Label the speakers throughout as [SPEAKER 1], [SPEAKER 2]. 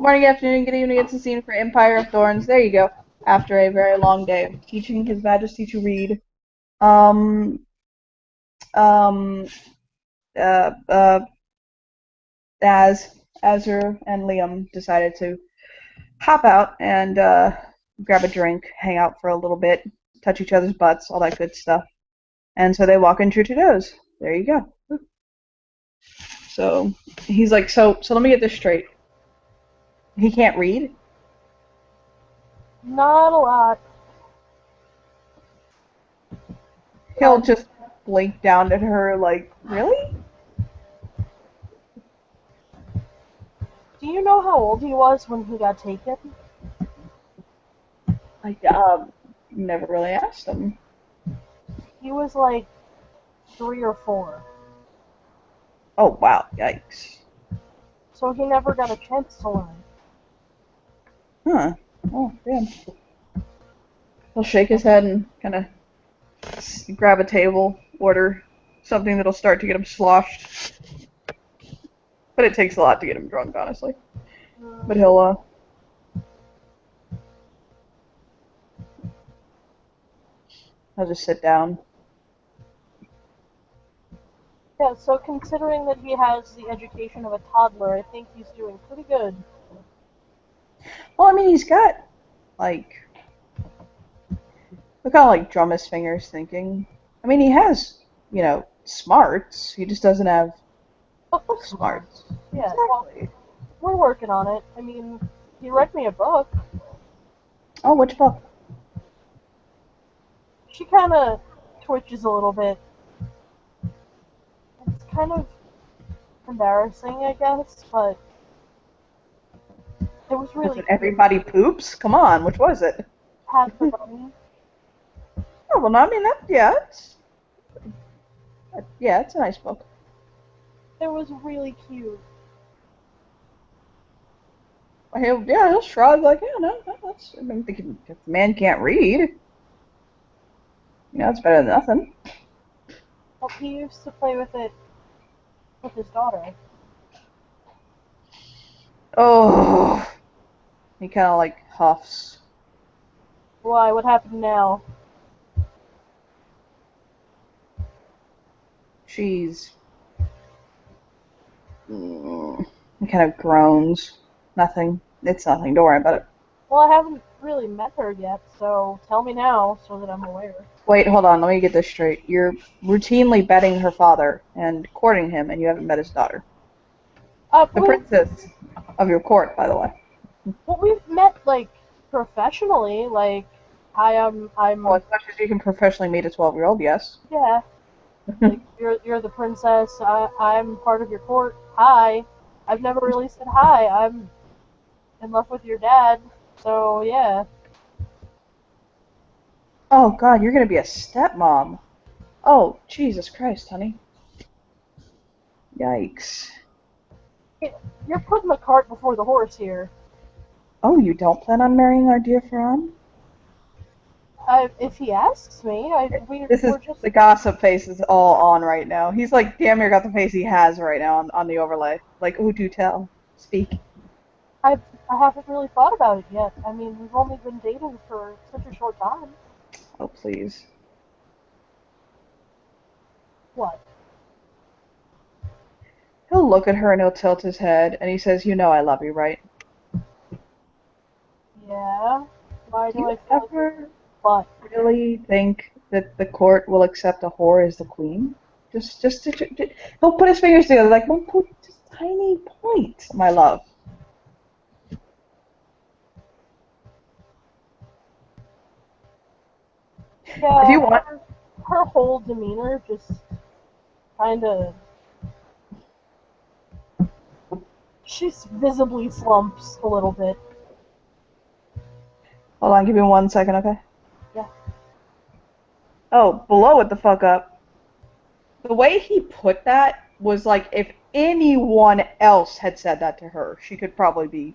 [SPEAKER 1] morning, afternoon, good evening. It's the scene for Empire of Thorns. There you go. After a very long day of teaching His Majesty to read, um, um, uh, uh, Azur and Liam decided to hop out and grab a drink, hang out for a little bit, touch each other's butts, all that good stuff. And so they walk in True to Doze. There you go. So he's like, so let me get this straight. He can't read?
[SPEAKER 2] Not a lot.
[SPEAKER 1] He'll just blink down at her like, really?
[SPEAKER 2] Do you know how old he was when he got taken?
[SPEAKER 1] I never really asked him.
[SPEAKER 2] He was like 3 or 4.
[SPEAKER 1] Oh wow, yikes.
[SPEAKER 2] So he never got a chance to learn.
[SPEAKER 1] Huh. Oh damn. He'll shake his head and kind of grab a table, order something that'll start to get him sloshed. But it takes a lot to get him drunk, honestly. But he'll just sit down.
[SPEAKER 2] Yeah, so considering that he has the education of a toddler, I think he's doing pretty good.
[SPEAKER 1] Well, I mean, he's got like look how like drum his fingers thinking. I mean, he has smarts. He just doesn't have smarts.
[SPEAKER 2] Yeah, well,
[SPEAKER 1] Exactly.
[SPEAKER 2] we're working on it. I mean, he read me a book.
[SPEAKER 1] Oh, which book?
[SPEAKER 2] She kind of twitches a little bit. It's kind of embarrassing, I guess, but it was
[SPEAKER 1] Was
[SPEAKER 2] really
[SPEAKER 1] it
[SPEAKER 2] cute.
[SPEAKER 1] Everybody Poops? Come on, which was it?
[SPEAKER 2] Pat the bunny.
[SPEAKER 1] Oh, well, no, I mean, yeah, it's a nice book.
[SPEAKER 2] It was really cute.
[SPEAKER 1] He'll shrug like, yeah, no, that's. I mean, if the man can't read, it's better than nothing.
[SPEAKER 2] But he used to play with it with his daughter.
[SPEAKER 1] Oh, he kind of like huffs.
[SPEAKER 2] Why? What happened now?
[SPEAKER 1] She's. He kind of groans. Nothing. It's nothing. Don't worry about it.
[SPEAKER 2] Well, I haven't really met her yet, so tell me now so that I'm aware.
[SPEAKER 1] Wait, hold on. Let me get this straight. You're routinely betting her father and courting him, and you haven't met his daughter. The
[SPEAKER 2] We've
[SPEAKER 1] princess of your court, by the way.
[SPEAKER 2] well, we've met like professionally. Like, hi,
[SPEAKER 1] Well,
[SPEAKER 2] I'm
[SPEAKER 1] as much as you can professionally meet a 12-year-old, yes.
[SPEAKER 2] yeah. Like you're the princess. I'm part of your court. Hi. I've never really said hi. I'm in love with your dad. So yeah.
[SPEAKER 1] Oh, God, you're going to be a stepmom. Oh, Jesus Christ, honey. Yikes.
[SPEAKER 2] You're putting the cart before the horse here.
[SPEAKER 1] Oh, you don't plan on marrying our dear Ferran?
[SPEAKER 2] If he asks me,
[SPEAKER 1] This is
[SPEAKER 2] we're just.
[SPEAKER 1] the gossip face is all on right now. He's like damn near got the face he has right now on the overlay. Like, ooh, do tell. Speak.
[SPEAKER 2] I I haven't really thought about it yet. I mean, we've only been dating for such a short time.
[SPEAKER 1] Oh, please.
[SPEAKER 2] What?
[SPEAKER 1] He'll look at her and he'll tilt his head and he says, "You know I love you, right?"
[SPEAKER 2] Yeah. Why
[SPEAKER 1] Do
[SPEAKER 2] do
[SPEAKER 1] you
[SPEAKER 2] I feel like
[SPEAKER 1] ever
[SPEAKER 2] but?
[SPEAKER 1] really think that the court will accept a whore as the queen? He'll put his fingers together like one point, just tiny point, my love. If
[SPEAKER 2] Yeah,
[SPEAKER 1] you want,
[SPEAKER 2] her whole demeanor just kind of. She visibly slumps a little bit.
[SPEAKER 1] hold on, give me 1 second, okay?
[SPEAKER 2] Yeah.
[SPEAKER 1] Oh, blow it the fuck up. The way he put that was like if anyone else had said that to her, she could probably be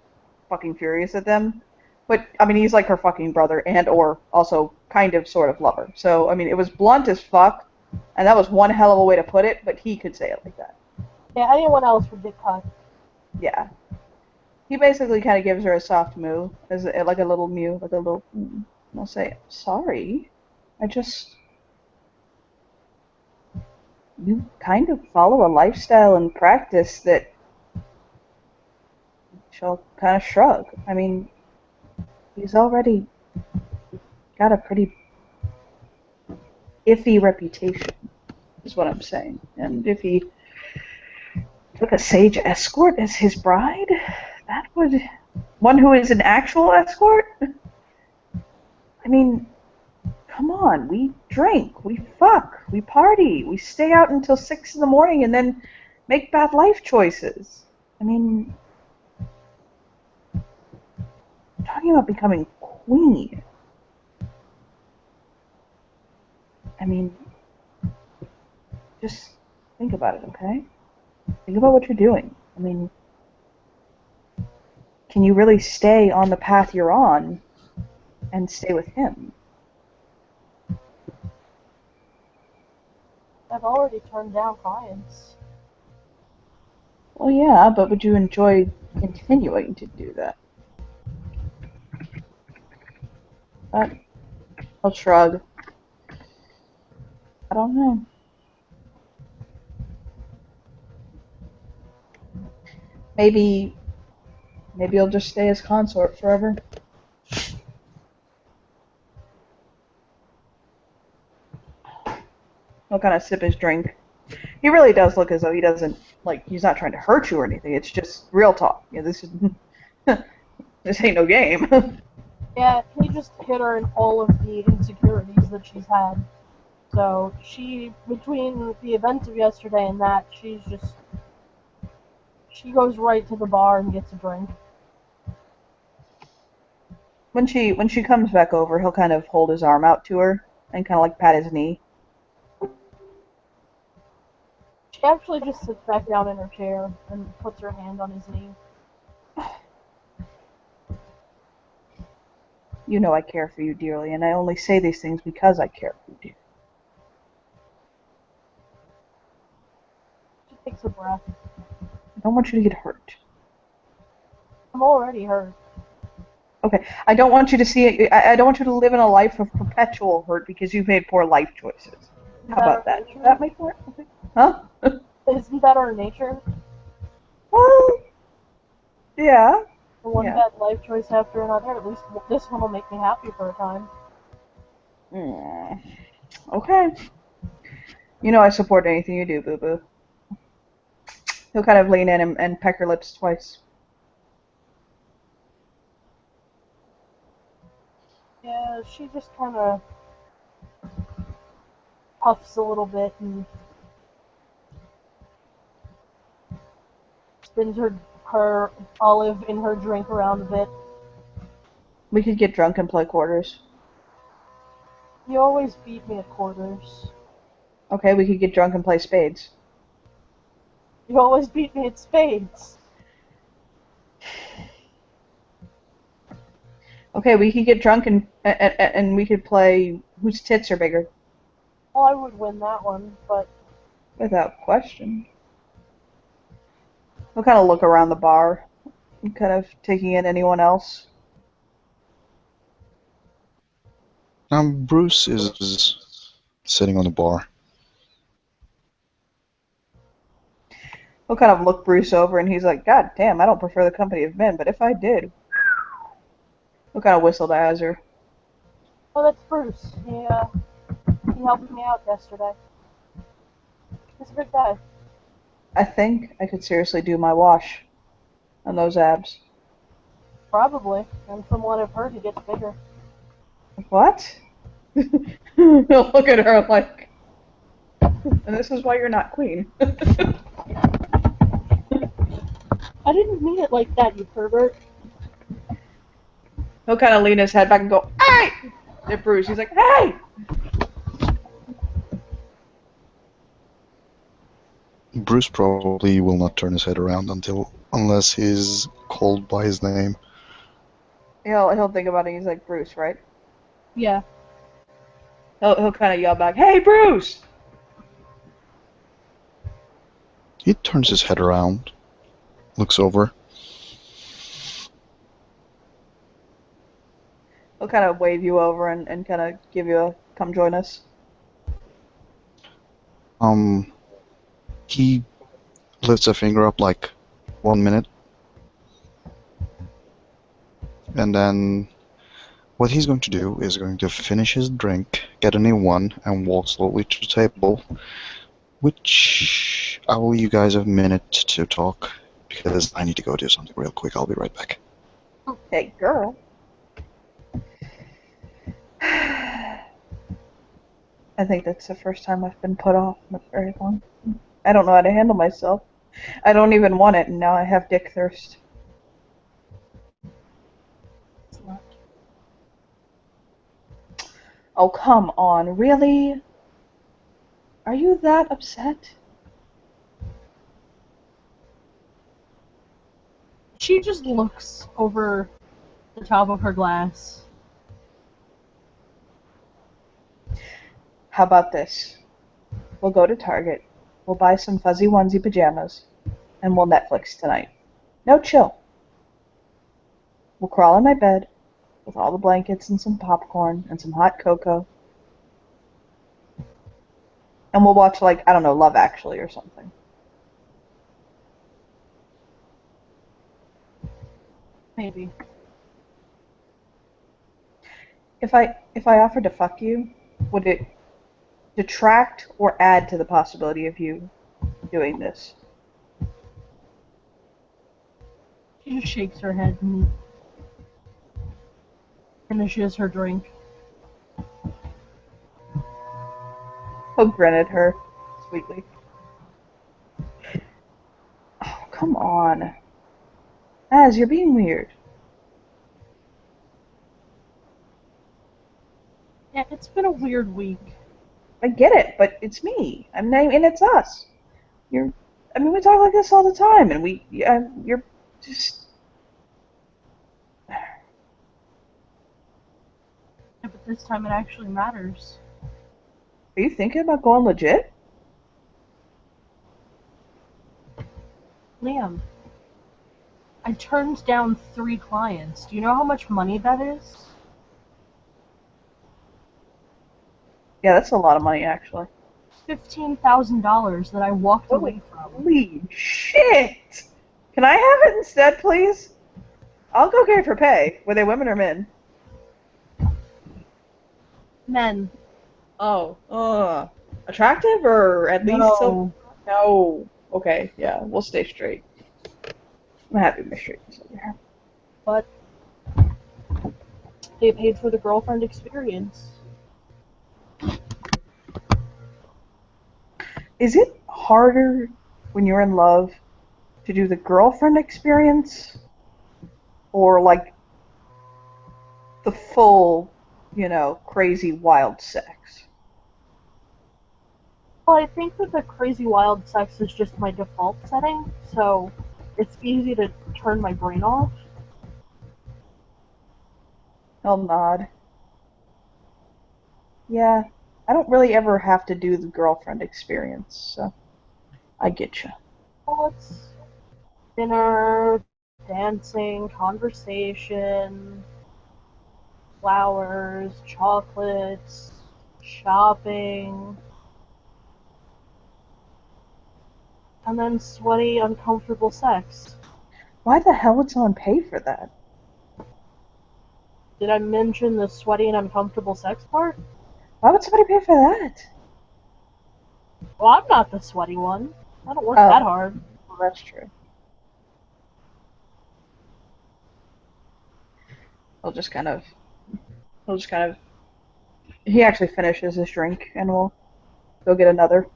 [SPEAKER 1] fucking furious at them. But I mean, he's like her fucking brother and or also kind of sort of lover. So I mean, it was blunt as fuck, and that was one hell of a way to put it. But he could say it like that.
[SPEAKER 2] Yeah, anyone else would get cut.
[SPEAKER 1] Yeah. He basically kind of gives her a soft moo, like a little mew, like a little. I'll say, sorry. I just you kind of follow a lifestyle and practice that she'll kind of shrug. I mean, he's already got a pretty iffy reputation, is what I'm saying. And if he took a sage escort as his bride, that would. One who is an actual escort? I mean, come on, we drink, we fuck, we party, we stay out until 6 in the morning and then make bad life choices. I mean, I'm talking about becoming queen. I mean, just think about it, okay? Think about what you're doing. I mean, can you really stay on the path you're on and stay with him?
[SPEAKER 2] I've already turned down clients.
[SPEAKER 1] Well, yeah, but would you enjoy continuing to do that? I'll shrug. I don't know. Maybe he'll just stay as consort forever. He'll kind of sip his drink. He really does look as though he doesn't, like, he's not trying to hurt you or anything. It's just real talk. Yeah, this is this ain't no game.
[SPEAKER 2] Yeah, he just hit her in all of the insecurities that she's had. So between the events of yesterday and that, she goes right to the bar and gets a drink.
[SPEAKER 1] When she comes back over, he'll kind of hold his arm out to her and kind of like pat his knee.
[SPEAKER 2] She actually just sits back down in her chair and puts her hand on his knee.
[SPEAKER 1] You know I care for you dearly, and I only say these things because I care for you dearly.
[SPEAKER 2] She takes a breath.
[SPEAKER 1] I don't want you to get hurt.
[SPEAKER 2] I'm already hurt.
[SPEAKER 1] Okay, I don't want you to see. I don't want you to live in a life of perpetual hurt because you've made poor life choices. How about that? Does that make more? Okay. Huh?
[SPEAKER 2] Isn't that our nature?
[SPEAKER 1] Well, yeah.
[SPEAKER 2] One bad life choice after another. At least this one will make me happy for a time.
[SPEAKER 1] Okay. You know I support anything you do, Boo Boo. He'll kind of lean in and peck her lips twice.
[SPEAKER 2] Yeah, she just kind of puffs a little bit and spins her olive in her drink around a bit.
[SPEAKER 1] We could get drunk and play quarters.
[SPEAKER 2] You always beat me at quarters.
[SPEAKER 1] Okay, we could get drunk and play spades.
[SPEAKER 2] You always beat me at spades.
[SPEAKER 1] Okay, we could get drunk and we could play whose tits are bigger.
[SPEAKER 2] Well, I would win that one, but...
[SPEAKER 1] Without question. We'll kind of look around the bar, kind of taking in anyone else.
[SPEAKER 3] Bruce is sitting on the bar.
[SPEAKER 1] We'll kind of look Bruce over, and he's like, God damn, I don't prefer the company of men, but if I did... We'll kind of whistle to Azure.
[SPEAKER 2] Oh, that's Bruce. He helped me out yesterday. He's a good guy.
[SPEAKER 1] I think I could seriously do my wash on those abs.
[SPEAKER 2] Probably. And from what I've heard, he gets bigger.
[SPEAKER 1] What? He'll look at her like, and this is why you're not queen.
[SPEAKER 2] I didn't mean it like that, you pervert.
[SPEAKER 1] He'll kind of lean his head back and go, hey! At Bruce. He's like, hey!
[SPEAKER 3] Bruce probably will not turn his head around unless he's called by his name.
[SPEAKER 1] He'll think about it. He's like, Bruce, right?
[SPEAKER 2] Yeah.
[SPEAKER 1] He'll kind of yell back, hey, Bruce!
[SPEAKER 3] He turns his head around, looks over.
[SPEAKER 1] He'll kind of wave you over and kind of give you a come join us.
[SPEAKER 3] He lifts a finger up like 1 minute, and then what he's going to do is going to finish his drink, get a new one, and walk slowly to the table, which I will give you guys a minute to talk, because I need to go do something real quick. I'll be right back.
[SPEAKER 1] Hey, girl. I think that's the first time I've been put off in a very long time. I don't know how to handle myself. I don't even want it, and now I have dick thirst. Oh, come on, really? Are you that upset?
[SPEAKER 2] She just looks over the top of her glass.
[SPEAKER 1] How about this? We'll go to Target, we'll buy some fuzzy onesie pajamas, and we'll Netflix tonight. No, chill. We'll crawl in my bed with all the blankets and some popcorn and some hot cocoa. And we'll watch, like, I don't know, Love Actually or something.
[SPEAKER 2] Maybe.
[SPEAKER 1] If I offered to fuck you, would it detract or add to the possibility of you doing this?
[SPEAKER 2] She just shakes her head and finishes her drink.
[SPEAKER 1] He'll grin at her sweetly. Oh, come on. Az, you're being weird.
[SPEAKER 2] Yeah, it's been a weird week.
[SPEAKER 1] I get it, but it's me. And it's us. We talk like this all the time, and you're just.
[SPEAKER 2] Yeah, but this time it actually matters.
[SPEAKER 1] Are you thinking about going legit?
[SPEAKER 2] Liam, I turned down 3 clients. Do you know how much money that is?
[SPEAKER 1] Yeah, that's a lot of money, actually.
[SPEAKER 2] $15,000 that I walked away from.
[SPEAKER 1] Holy shit! Can I have it instead, please? I'll go get for pay. Were they women or men?
[SPEAKER 2] Men.
[SPEAKER 1] Oh, attractive or at least
[SPEAKER 2] No.
[SPEAKER 1] No. Okay, yeah, we'll stay straight. I'm happy my straightness over here.
[SPEAKER 2] But they paid for the girlfriend experience.
[SPEAKER 1] Is it harder when you're in love to do the girlfriend experience or like the full, crazy wild sex?
[SPEAKER 2] Well, I think that the crazy wild sex is just my default setting, so it's easy to turn my brain off.
[SPEAKER 1] I'll nod. Yeah, I don't really ever have to do the girlfriend experience, so I get you.
[SPEAKER 2] Well, it's dinner, dancing, conversation, flowers, chocolates, shopping, and then sweaty, uncomfortable sex.
[SPEAKER 1] Why the hell would someone pay for that?
[SPEAKER 2] Did I mention the sweaty and uncomfortable sex part?
[SPEAKER 1] Why would somebody pay for that?
[SPEAKER 2] Well, I'm not the sweaty one. I don't work
[SPEAKER 1] Oh.
[SPEAKER 2] that hard.
[SPEAKER 1] Well, that's true. He'll just kind of. He actually finishes his drink, and we'll go get another.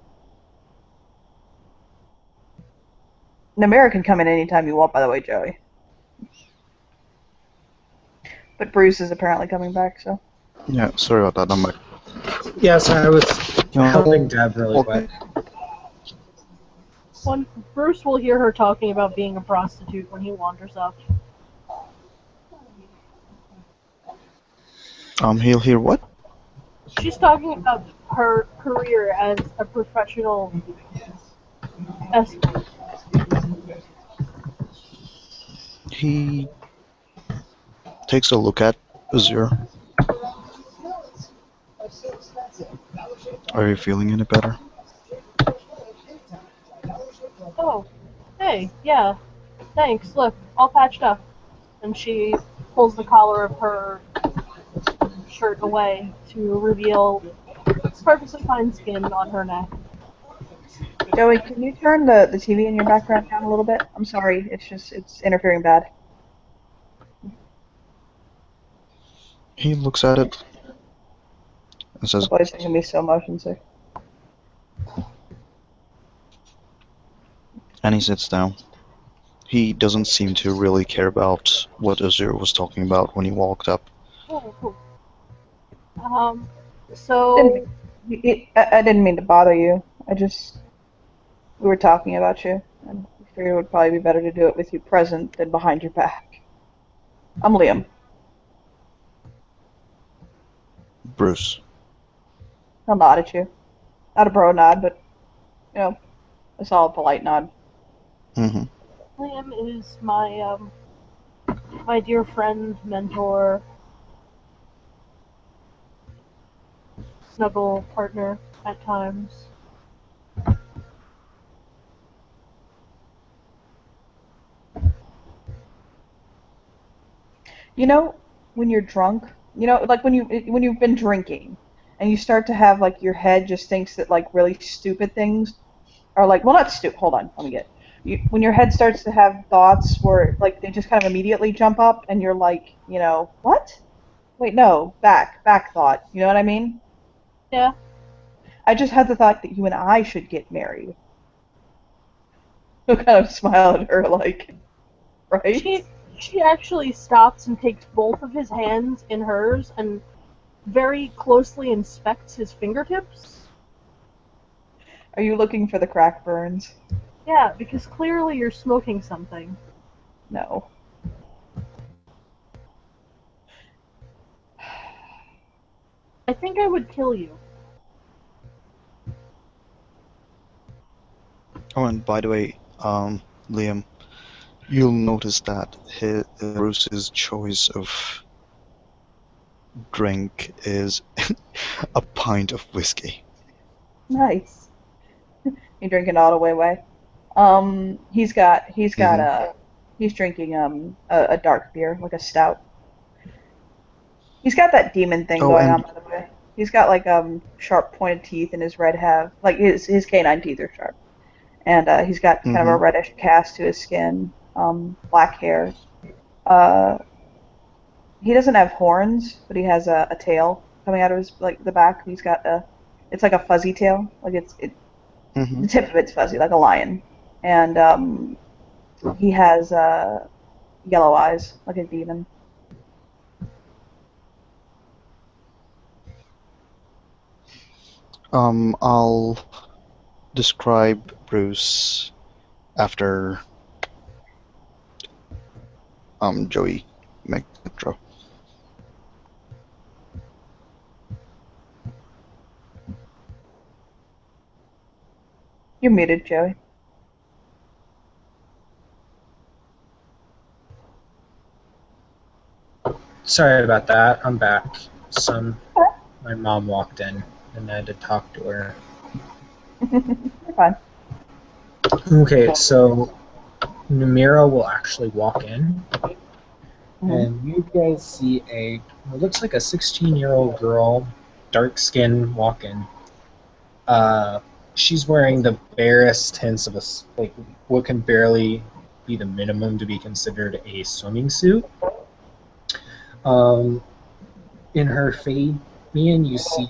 [SPEAKER 1] An American come in anytime you want, by the way, Joey. But Bruce is apparently coming back, so.
[SPEAKER 3] Yeah, sorry about that. I'm back.
[SPEAKER 4] Yes, I was
[SPEAKER 3] No.
[SPEAKER 4] helping Deb really quick.
[SPEAKER 2] Well, Bruce will hear her talking about being a prostitute when he wanders up.
[SPEAKER 3] He'll hear what?
[SPEAKER 2] She's talking about her career as a professional escort.
[SPEAKER 3] He takes a look at Azure. Are you feeling any better?
[SPEAKER 2] Oh, hey, yeah, thanks. Look, all patched up. And she pulls the collar of her shirt away to reveal perfectly fine skin on her neck.
[SPEAKER 1] Joey, can you turn the TV in your background down a little bit? I'm sorry, it's interfering bad.
[SPEAKER 3] He looks at it and says,
[SPEAKER 1] The boy's making me so motion sick.
[SPEAKER 3] and he sits down. He doesn't seem to really care about what Azure was talking about when he walked up.
[SPEAKER 2] Oh, cool.
[SPEAKER 1] Didn't
[SPEAKER 2] So,
[SPEAKER 1] I didn't mean to bother you. We were talking about you, and I figured it would probably be better to do it with you present than behind your back. I'm Liam.
[SPEAKER 3] Bruce.
[SPEAKER 1] I'll nod at you. Not a bro nod, but, a solid polite nod.
[SPEAKER 3] Mm-hmm.
[SPEAKER 2] Liam is my dear friend, mentor, snuggle partner at times.
[SPEAKER 1] You know, when you're drunk, like when you've been drinking, and you start to have like your head just thinks that like really stupid things are like, well, not stupid. Hold on, let me get. When your head starts to have thoughts where like they just kind of immediately jump up, and you're like, what? Wait, no, back thought. You know what I mean?
[SPEAKER 2] Yeah,
[SPEAKER 1] I just had the thought that you and I should get married. He'll kind of smile at her like, right?
[SPEAKER 2] she actually stops and takes both of his hands in hers and very closely inspects his fingertips.
[SPEAKER 1] Are you looking for the crack burns?
[SPEAKER 2] Yeah, because clearly you're smoking something.
[SPEAKER 1] No.
[SPEAKER 2] I think I would kill you.
[SPEAKER 3] Oh, and by the way, Liam, you'll notice that Bruce's choice of drink is a pint of whiskey.
[SPEAKER 1] Nice. You drinking all the way. He's drinking a dark beer, like a stout. He's got that demon thing
[SPEAKER 3] Oh,
[SPEAKER 1] going on,
[SPEAKER 3] and
[SPEAKER 1] by the way. He's got like sharp pointed teeth, and his red have like his canine teeth are sharp, and he's got kind of a
[SPEAKER 3] mm-hmm.
[SPEAKER 1] reddish cast to his skin, black hair. Uh, he doesn't have horns, but he has a tail coming out of his like the back. It's like a fuzzy tail, like
[SPEAKER 3] Mm-hmm.
[SPEAKER 1] the tip of it's fuzzy, like a lion, and he has yellow eyes, like a demon.
[SPEAKER 3] I'll describe Bruce after Joey make the intro.
[SPEAKER 1] You're muted, Joey.
[SPEAKER 4] Sorry about that. I'm back. My mom walked in and I had to talk to her.
[SPEAKER 1] You're fine.
[SPEAKER 4] Okay, so Namira will actually walk in,
[SPEAKER 1] Mhm.
[SPEAKER 4] and you guys see it looks like a 16-year-old girl, dark skin, walk in. She's wearing the barest hints of like what can barely be the minimum to be considered a swimming suit. In her fade, you see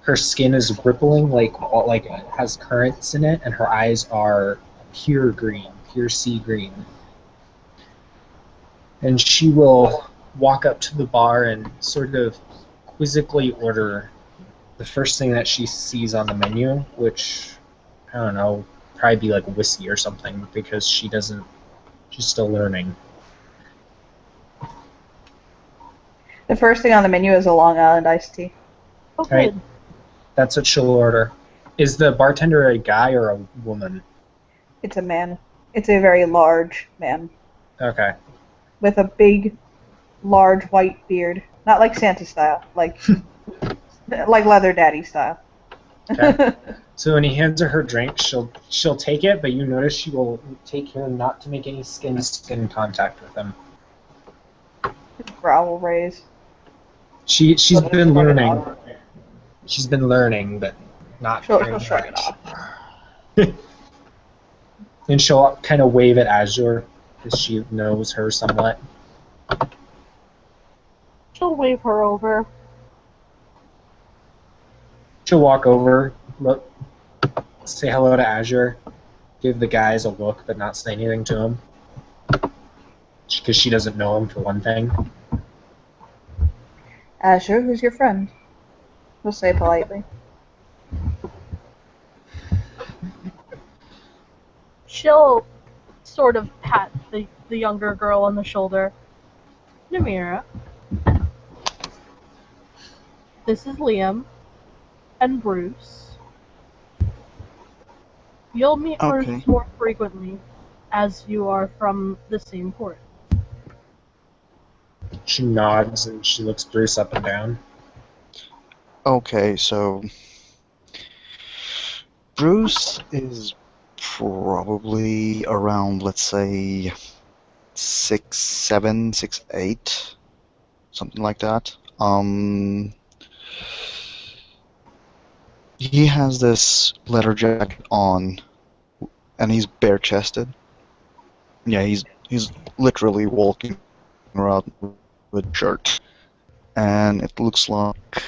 [SPEAKER 4] her skin is rippling like it has currents in it, and her eyes are pure green, pure sea green. And she will walk up to the bar and sort of quizzically order the first thing that she sees on the menu, which I don't know, probably be like whiskey or something because she's still learning.
[SPEAKER 1] The first thing on the menu is a Long Island iced tea.
[SPEAKER 2] Oh, good.
[SPEAKER 4] Right. That's what she'll order. Is the bartender a guy or a woman?
[SPEAKER 1] It's a man. It's a very large man
[SPEAKER 4] Okay.
[SPEAKER 1] with a big, large white beard. Not like Santa style, like Like Leather Daddy style.
[SPEAKER 4] Okay. So when he hands her drink, she'll take it, but you notice she will take care not to make any skin contact with him.
[SPEAKER 1] Brow will raise.
[SPEAKER 4] She's
[SPEAKER 1] She'll just
[SPEAKER 4] been
[SPEAKER 1] shrug it
[SPEAKER 4] learning.
[SPEAKER 1] off.
[SPEAKER 4] She's been learning, but not
[SPEAKER 1] She'll
[SPEAKER 4] very
[SPEAKER 1] shrug it
[SPEAKER 4] much.
[SPEAKER 1] off.
[SPEAKER 4] And she'll kind of wave at Azure, because she knows her somewhat.
[SPEAKER 2] She'll wave her over.
[SPEAKER 4] She'll walk over, look, say hello to Azure, give the guys a look, but not say anything to him. Because she doesn't know him, for one thing.
[SPEAKER 1] Azure, who's your friend? He'll say politely.
[SPEAKER 2] She'll sort of pat the younger girl on the shoulder. Namira, this is Liam and Bruce. You'll meet Bruce
[SPEAKER 3] Okay.
[SPEAKER 2] more frequently as you are from the same port.
[SPEAKER 4] She nods and she looks Bruce up and down.
[SPEAKER 3] Okay, so Bruce is probably around, let's say, 6'7", 6'8", something like that. He has this leather jacket on, and he's bare-chested. Yeah, he's literally walking around with a shirt, and it looks like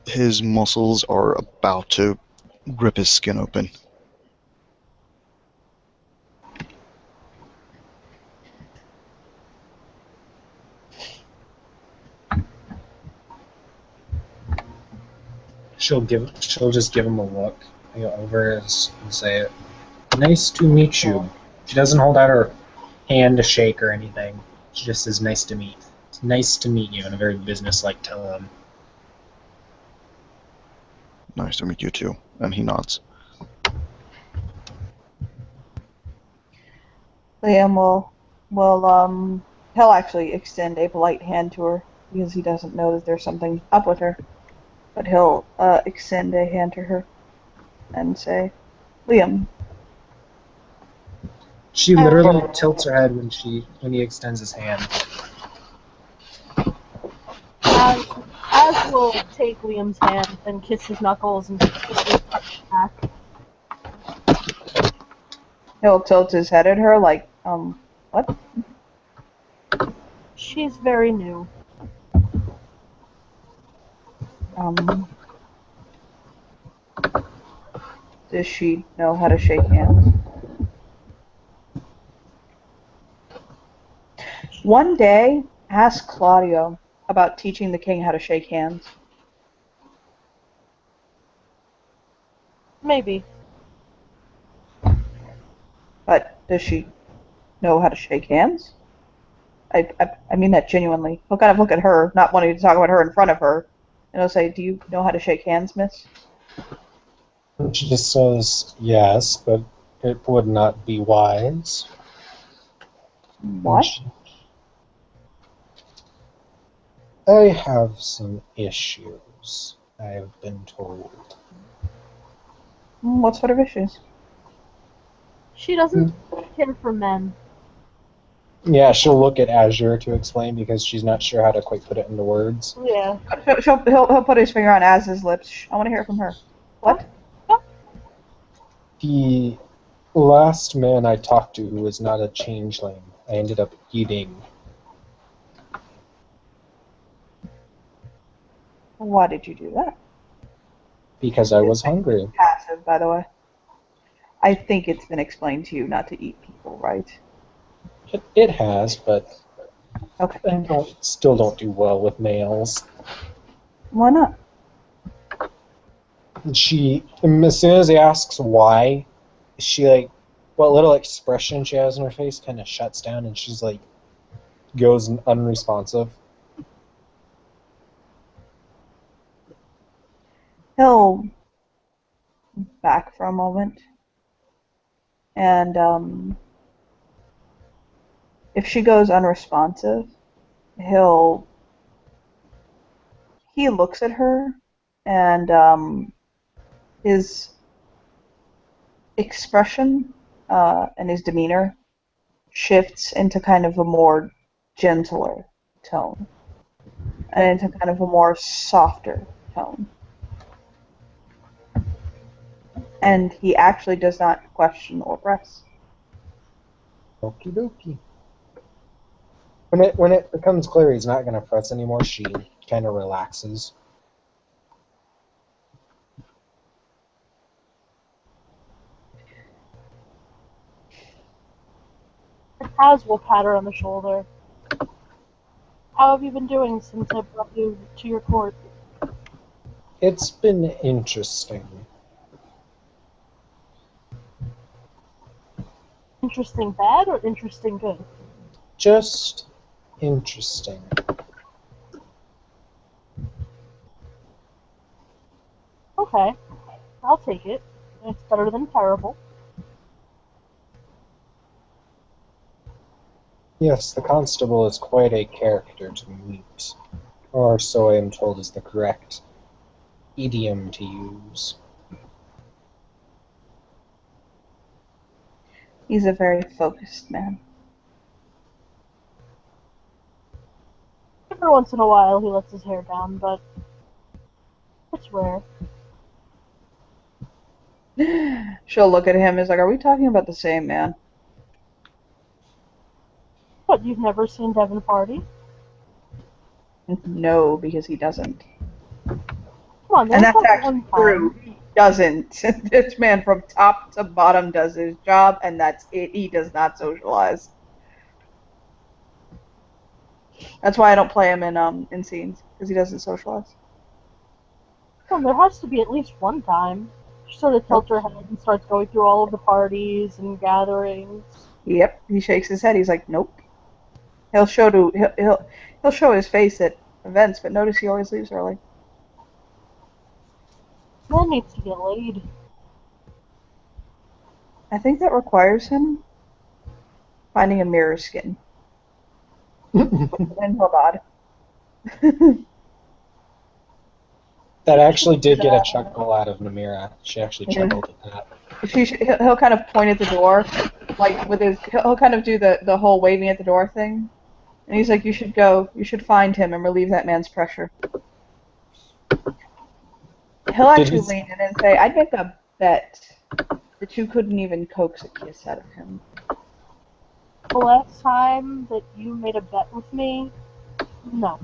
[SPEAKER 3] his muscles are about to rip his skin open.
[SPEAKER 4] She'll just give him a look, over and say, "Nice to meet you." She doesn't hold out her hand to shake or anything. She just says, "Nice to meet." It's nice to meet you in a very businesslike tone.
[SPEAKER 3] Nice to meet you too. And he nods.
[SPEAKER 1] Liam he'll actually extend a polite hand to her because he doesn't know that there's something up with her. But he'll extend a hand to her and say, Liam.
[SPEAKER 4] She literally tilts her head when he extends his hand.
[SPEAKER 2] Az will take Liam's hand and kiss his knuckles and kiss his back.
[SPEAKER 1] He'll tilt his head at her like, what?
[SPEAKER 2] She's very new.
[SPEAKER 1] Does she know how to shake hands? One day, ask Claudio about teaching the king how to shake hands.
[SPEAKER 2] Maybe.
[SPEAKER 1] But does she know how to shake hands? I mean that genuinely. He'll kind of look at her, not wanting to talk about her in front of her, and he'll say, "Do you know how to shake hands, miss?"
[SPEAKER 4] She just says, "Yes, but it would not be wise."
[SPEAKER 1] What?
[SPEAKER 4] I have some issues, I have been told.
[SPEAKER 1] What sort of issues?
[SPEAKER 2] She doesn't care for men.
[SPEAKER 4] Yeah, she'll look at Azure to explain because she's not sure how to quite put it into words.
[SPEAKER 2] Yeah.
[SPEAKER 1] He'll put his finger on Az's lips. Shh, I want to hear it from her. What?
[SPEAKER 4] The last man I talked to was not a changeling. I ended up eating.
[SPEAKER 1] Why did you do that?
[SPEAKER 4] Because I was hungry.
[SPEAKER 1] Passive, by the way. I think it's been explained to you not to eat people, right?
[SPEAKER 4] It has, but
[SPEAKER 1] Okay.
[SPEAKER 4] I still don't do well with males.
[SPEAKER 1] Why not?
[SPEAKER 4] She, as soon as he asks why, she what little expression she has in her face kind of shuts down, and she's goes unresponsive.
[SPEAKER 1] He'll back for a moment, and if she goes unresponsive, he looks at her and his expression and his demeanor shifts into kind of a more gentler tone and into kind of a more softer tone. And he actually does not question or press.
[SPEAKER 4] Okie dokie. When it becomes clear he's not gonna press anymore, she kind of relaxes.
[SPEAKER 2] Taz will pat her on the shoulder. How have you been doing since I brought you to your court?
[SPEAKER 4] It's been interesting.
[SPEAKER 2] Interesting bad or interesting good?
[SPEAKER 4] Just interesting.
[SPEAKER 2] Okay, I'll take it. It's better than terrible.
[SPEAKER 4] Yes, the constable is quite a character to meet. Or so I am told is the correct idiom to use.
[SPEAKER 1] He's a very focused man.
[SPEAKER 2] Every once in a while he lets his hair down, but it's rare.
[SPEAKER 1] She'll look at him and is like, are we talking about the same man?
[SPEAKER 2] What, you've never seen Devin party?
[SPEAKER 1] No, because he doesn't.
[SPEAKER 2] Come on,
[SPEAKER 1] And
[SPEAKER 2] there's
[SPEAKER 1] that's
[SPEAKER 2] like
[SPEAKER 1] actually
[SPEAKER 2] one time.
[SPEAKER 1] true. He doesn't. This man from top to bottom does his job, and that's it. He does not socialize. That's why I don't play him in scenes, because he doesn't socialize.
[SPEAKER 2] Well, there has to be at least one time. She sort of tilts her head and starts going through all of the parties and gatherings.
[SPEAKER 1] Yep. He shakes his head. He's like, nope. He'll show his face at events, but notice he always leaves early.
[SPEAKER 2] Man needs to get laid.
[SPEAKER 1] I think that requires him finding a mirror skin in Hobad.
[SPEAKER 4] That actually did get a chuckle out of Namira. She actually
[SPEAKER 1] Yeah.
[SPEAKER 4] chuckled at that.
[SPEAKER 1] He'll kind of point at the door, like with his. He'll kind of do the whole waving at the door thing, and he's like, "You should go. You should find him and relieve that man's pressure." He'll actually
[SPEAKER 4] he-
[SPEAKER 1] lean in and say, "I'd make a bet that you couldn't even coax a kiss out of him."
[SPEAKER 2] The last time that you made a bet with me, no.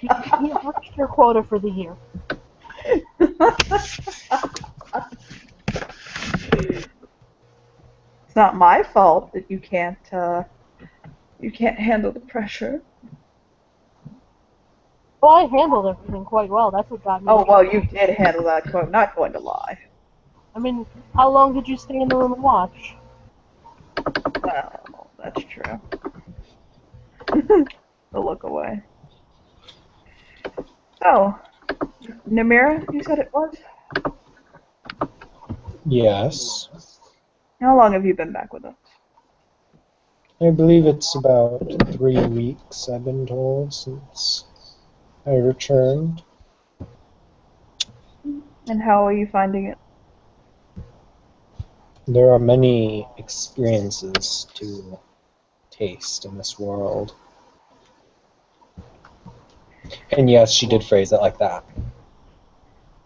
[SPEAKER 2] You've reached your quota for the year.
[SPEAKER 1] It's not my fault that you can't handle the pressure.
[SPEAKER 2] Well, I handled everything quite well. That's what got me.
[SPEAKER 1] Oh well, you did handle that quote. Not going to lie.
[SPEAKER 2] I mean, how long did you stay in the room and watch?
[SPEAKER 1] Well, that's true. The look away. So, Namira, you said it was?
[SPEAKER 4] Yes.
[SPEAKER 1] How long have you been back with us?
[SPEAKER 4] I believe it's about 3 weeks, I've been told, since I returned.
[SPEAKER 1] And how are you finding it?
[SPEAKER 4] There are many experiences to taste in this world. And yes, she did phrase it like that.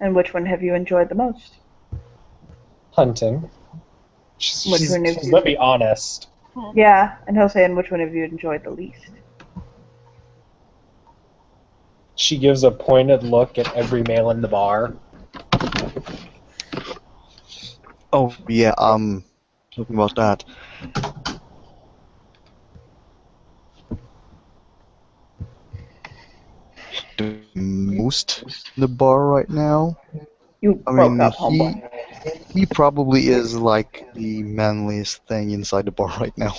[SPEAKER 1] And which one have you enjoyed the most?
[SPEAKER 4] Hunting.
[SPEAKER 1] Which one have you?
[SPEAKER 4] Let me honest.
[SPEAKER 1] Yeah, and he'll say, and which one have you enjoyed the least?
[SPEAKER 4] She gives a pointed look at every male in the bar.
[SPEAKER 3] Oh yeah, talking about that. The most in the bar right now.
[SPEAKER 1] You
[SPEAKER 3] I
[SPEAKER 1] broke
[SPEAKER 3] mean,
[SPEAKER 1] up, homeboy.
[SPEAKER 3] he probably is like the manliest thing inside the bar right now.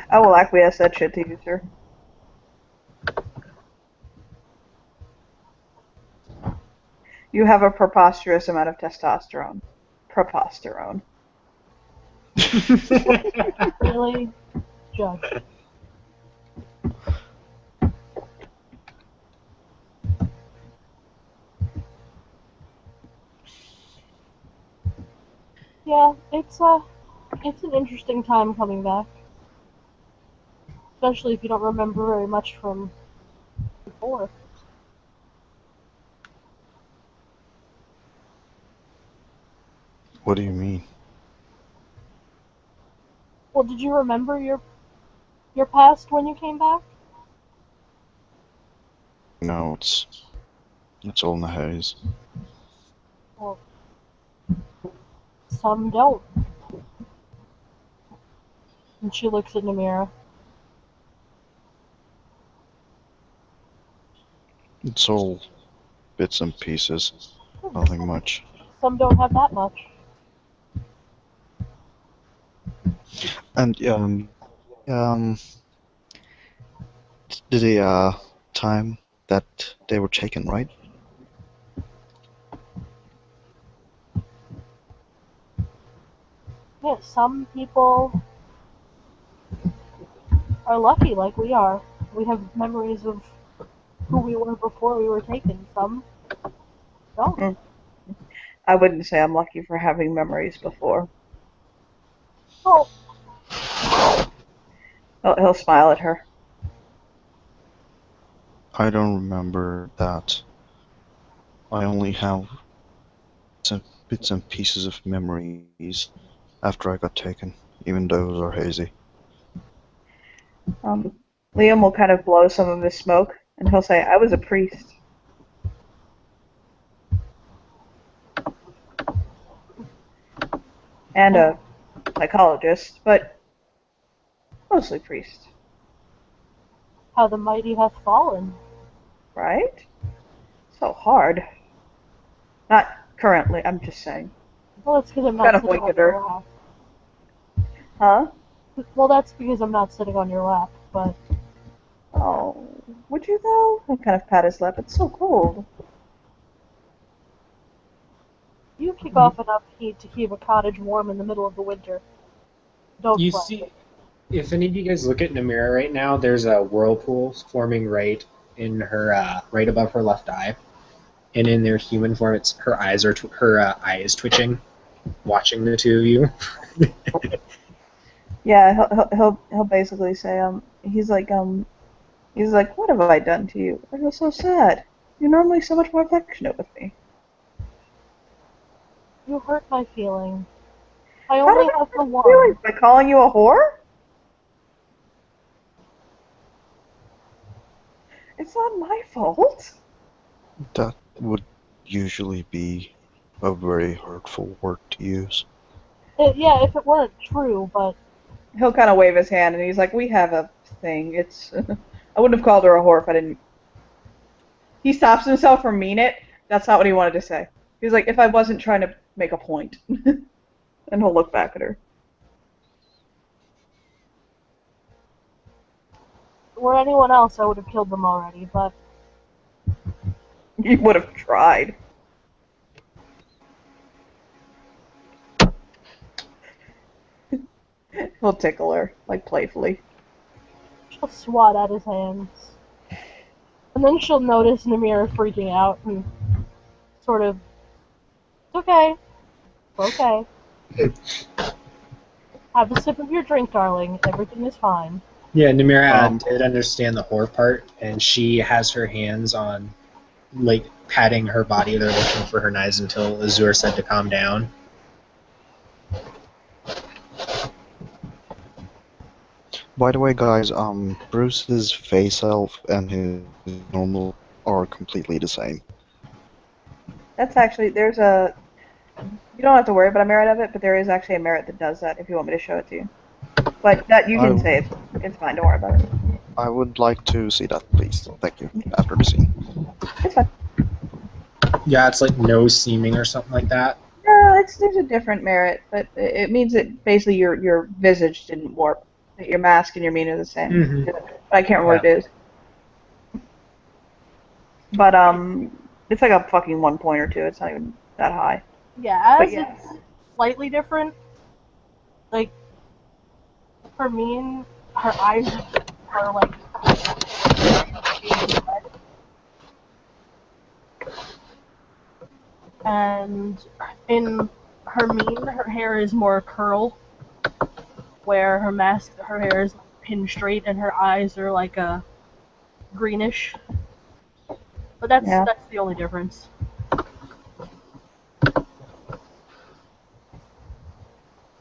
[SPEAKER 1] I will acquiesce that shit to you, sir. You have a preposterous amount of testosterone. Preposterone.
[SPEAKER 2] Really? Judge. Yeah, it's an interesting time coming back. Especially if you don't remember very much from before.
[SPEAKER 3] What do you mean?
[SPEAKER 2] Well, did you remember your past when you came back?
[SPEAKER 3] No, it's all in the haze.
[SPEAKER 2] Well, some don't. And she looks in the mirror.
[SPEAKER 3] It's all bits and pieces. Nothing much.
[SPEAKER 2] Some don't have that much.
[SPEAKER 3] And the time that they were taken, right?
[SPEAKER 2] Yeah, some people are lucky like we are. We have memories of who we were before we were taken. Some don't.
[SPEAKER 1] Mm. I wouldn't say I'm lucky for having memories before.
[SPEAKER 2] Well,
[SPEAKER 1] He'll smile at her.
[SPEAKER 3] I don't remember that. I only have some bits and pieces of memories after I got taken, even those are hazy.
[SPEAKER 1] Liam will kind of blow some of his smoke, and he'll say, I was a priest. And a psychologist, but mostly priest,
[SPEAKER 2] how the mighty hath fallen.
[SPEAKER 1] right? So hard. Not currently, I'm just saying.
[SPEAKER 2] Well, that's because I'm
[SPEAKER 1] Kind
[SPEAKER 2] not
[SPEAKER 1] of
[SPEAKER 2] sitting
[SPEAKER 1] wink
[SPEAKER 2] on
[SPEAKER 1] at her.
[SPEAKER 2] your lap.
[SPEAKER 1] Huh?
[SPEAKER 2] Well, that's because I'm not sitting on your lap, but
[SPEAKER 1] Oh, would you though? He'll kind of pat his lip. It's so cold.
[SPEAKER 2] you kick off enough heat to keep a cottage warm in the middle of the winter. Don't
[SPEAKER 4] You
[SPEAKER 2] fret.
[SPEAKER 4] see, if any of you guys look at Namira right now, there's a whirlpool forming right in her, right above her left eye, and in their human form, it's her eyes are her eye is twitching, watching the two of you.
[SPEAKER 1] Yeah, he'll basically say, he's like, what have I done to you? I feel so sad. You're normally so much more affectionate with me.
[SPEAKER 2] You hurt my feelings. I
[SPEAKER 1] How
[SPEAKER 2] only
[SPEAKER 1] did I
[SPEAKER 2] have the
[SPEAKER 1] hurt your
[SPEAKER 2] one.
[SPEAKER 1] feelings? By calling you a whore? It's not my fault.
[SPEAKER 3] That would usually be a very hurtful word to use.
[SPEAKER 2] Yeah, if it weren't true, but
[SPEAKER 1] He'll kind of wave his hand, and he's like, we have a thing. It's, I wouldn't have called her a whore if I didn't. He stops himself from mean it. That's not what he wanted to say. He's like, if I wasn't trying to make a point. And he'll look back at her.
[SPEAKER 2] were anyone else, I would have killed them already, but
[SPEAKER 1] You would have tried. He'll tickle her, like playfully.
[SPEAKER 2] she'll swat at his hands. And then she'll notice Namir freaking out and sort of, it's okay. It's okay. Have a sip of your drink, darling. Everything is fine.
[SPEAKER 4] Yeah, Namira
[SPEAKER 3] Um,
[SPEAKER 4] did understand the whore part, and she has her hands on, like, patting her body. They're looking for her knives until Azur said to calm down.
[SPEAKER 3] By the way, guys, Bruce's face elf and his normal are completely the same.
[SPEAKER 1] That's actually, there's a, you don't have to worry about a merit of it, but there is actually a merit that does that if you want me to show it to you. But that you can say it's fine, don't worry about it.
[SPEAKER 3] I would like to see that, please. Thank you. After the scene.
[SPEAKER 1] It's fine.
[SPEAKER 4] Yeah, it's like nose seaming or something like that.
[SPEAKER 1] No, there's a different merit, but it means that basically your visage didn't warp. That your mask and your mien are the same.
[SPEAKER 4] Mhm.
[SPEAKER 1] But I can't remember what it is. But it's like a fucking 1 point or 2. It's not even that high.
[SPEAKER 2] Yeah,
[SPEAKER 1] But
[SPEAKER 2] as
[SPEAKER 1] yeah.
[SPEAKER 2] it's slightly different, like, for me, her eyes are like red. And in Hermine, her hair is more curl, where her hair is pinned straight and her eyes are like a greenish. But that's
[SPEAKER 1] Yeah.
[SPEAKER 2] that's the only difference.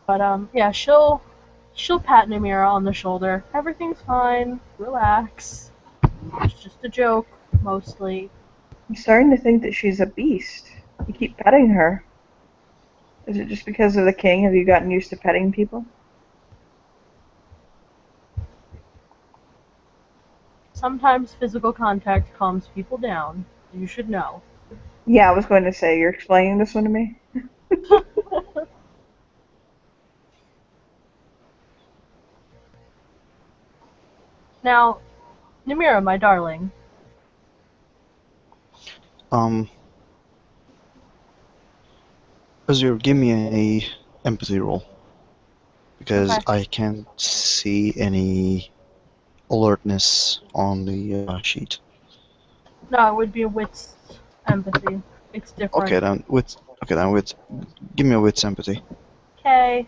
[SPEAKER 2] But yeah, she'll pat Namira on the shoulder. Everything's fine. Relax. It's just a joke, mostly.
[SPEAKER 1] I'm starting to think that she's a beast. You keep petting her. Is it just because of the king? Have you gotten used to petting people?
[SPEAKER 2] Sometimes physical contact calms people down. You should know.
[SPEAKER 1] Yeah, I was going to say, you're explaining this one to me?
[SPEAKER 2] Now, Namira, my darling.
[SPEAKER 3] Azure, give me a empathy roll. Because
[SPEAKER 2] Okay.
[SPEAKER 3] I can't see any alertness on the sheet.
[SPEAKER 2] No, it would be a wits empathy. It's different.
[SPEAKER 3] Okay, then wits. Give me a wits empathy.
[SPEAKER 2] Okay.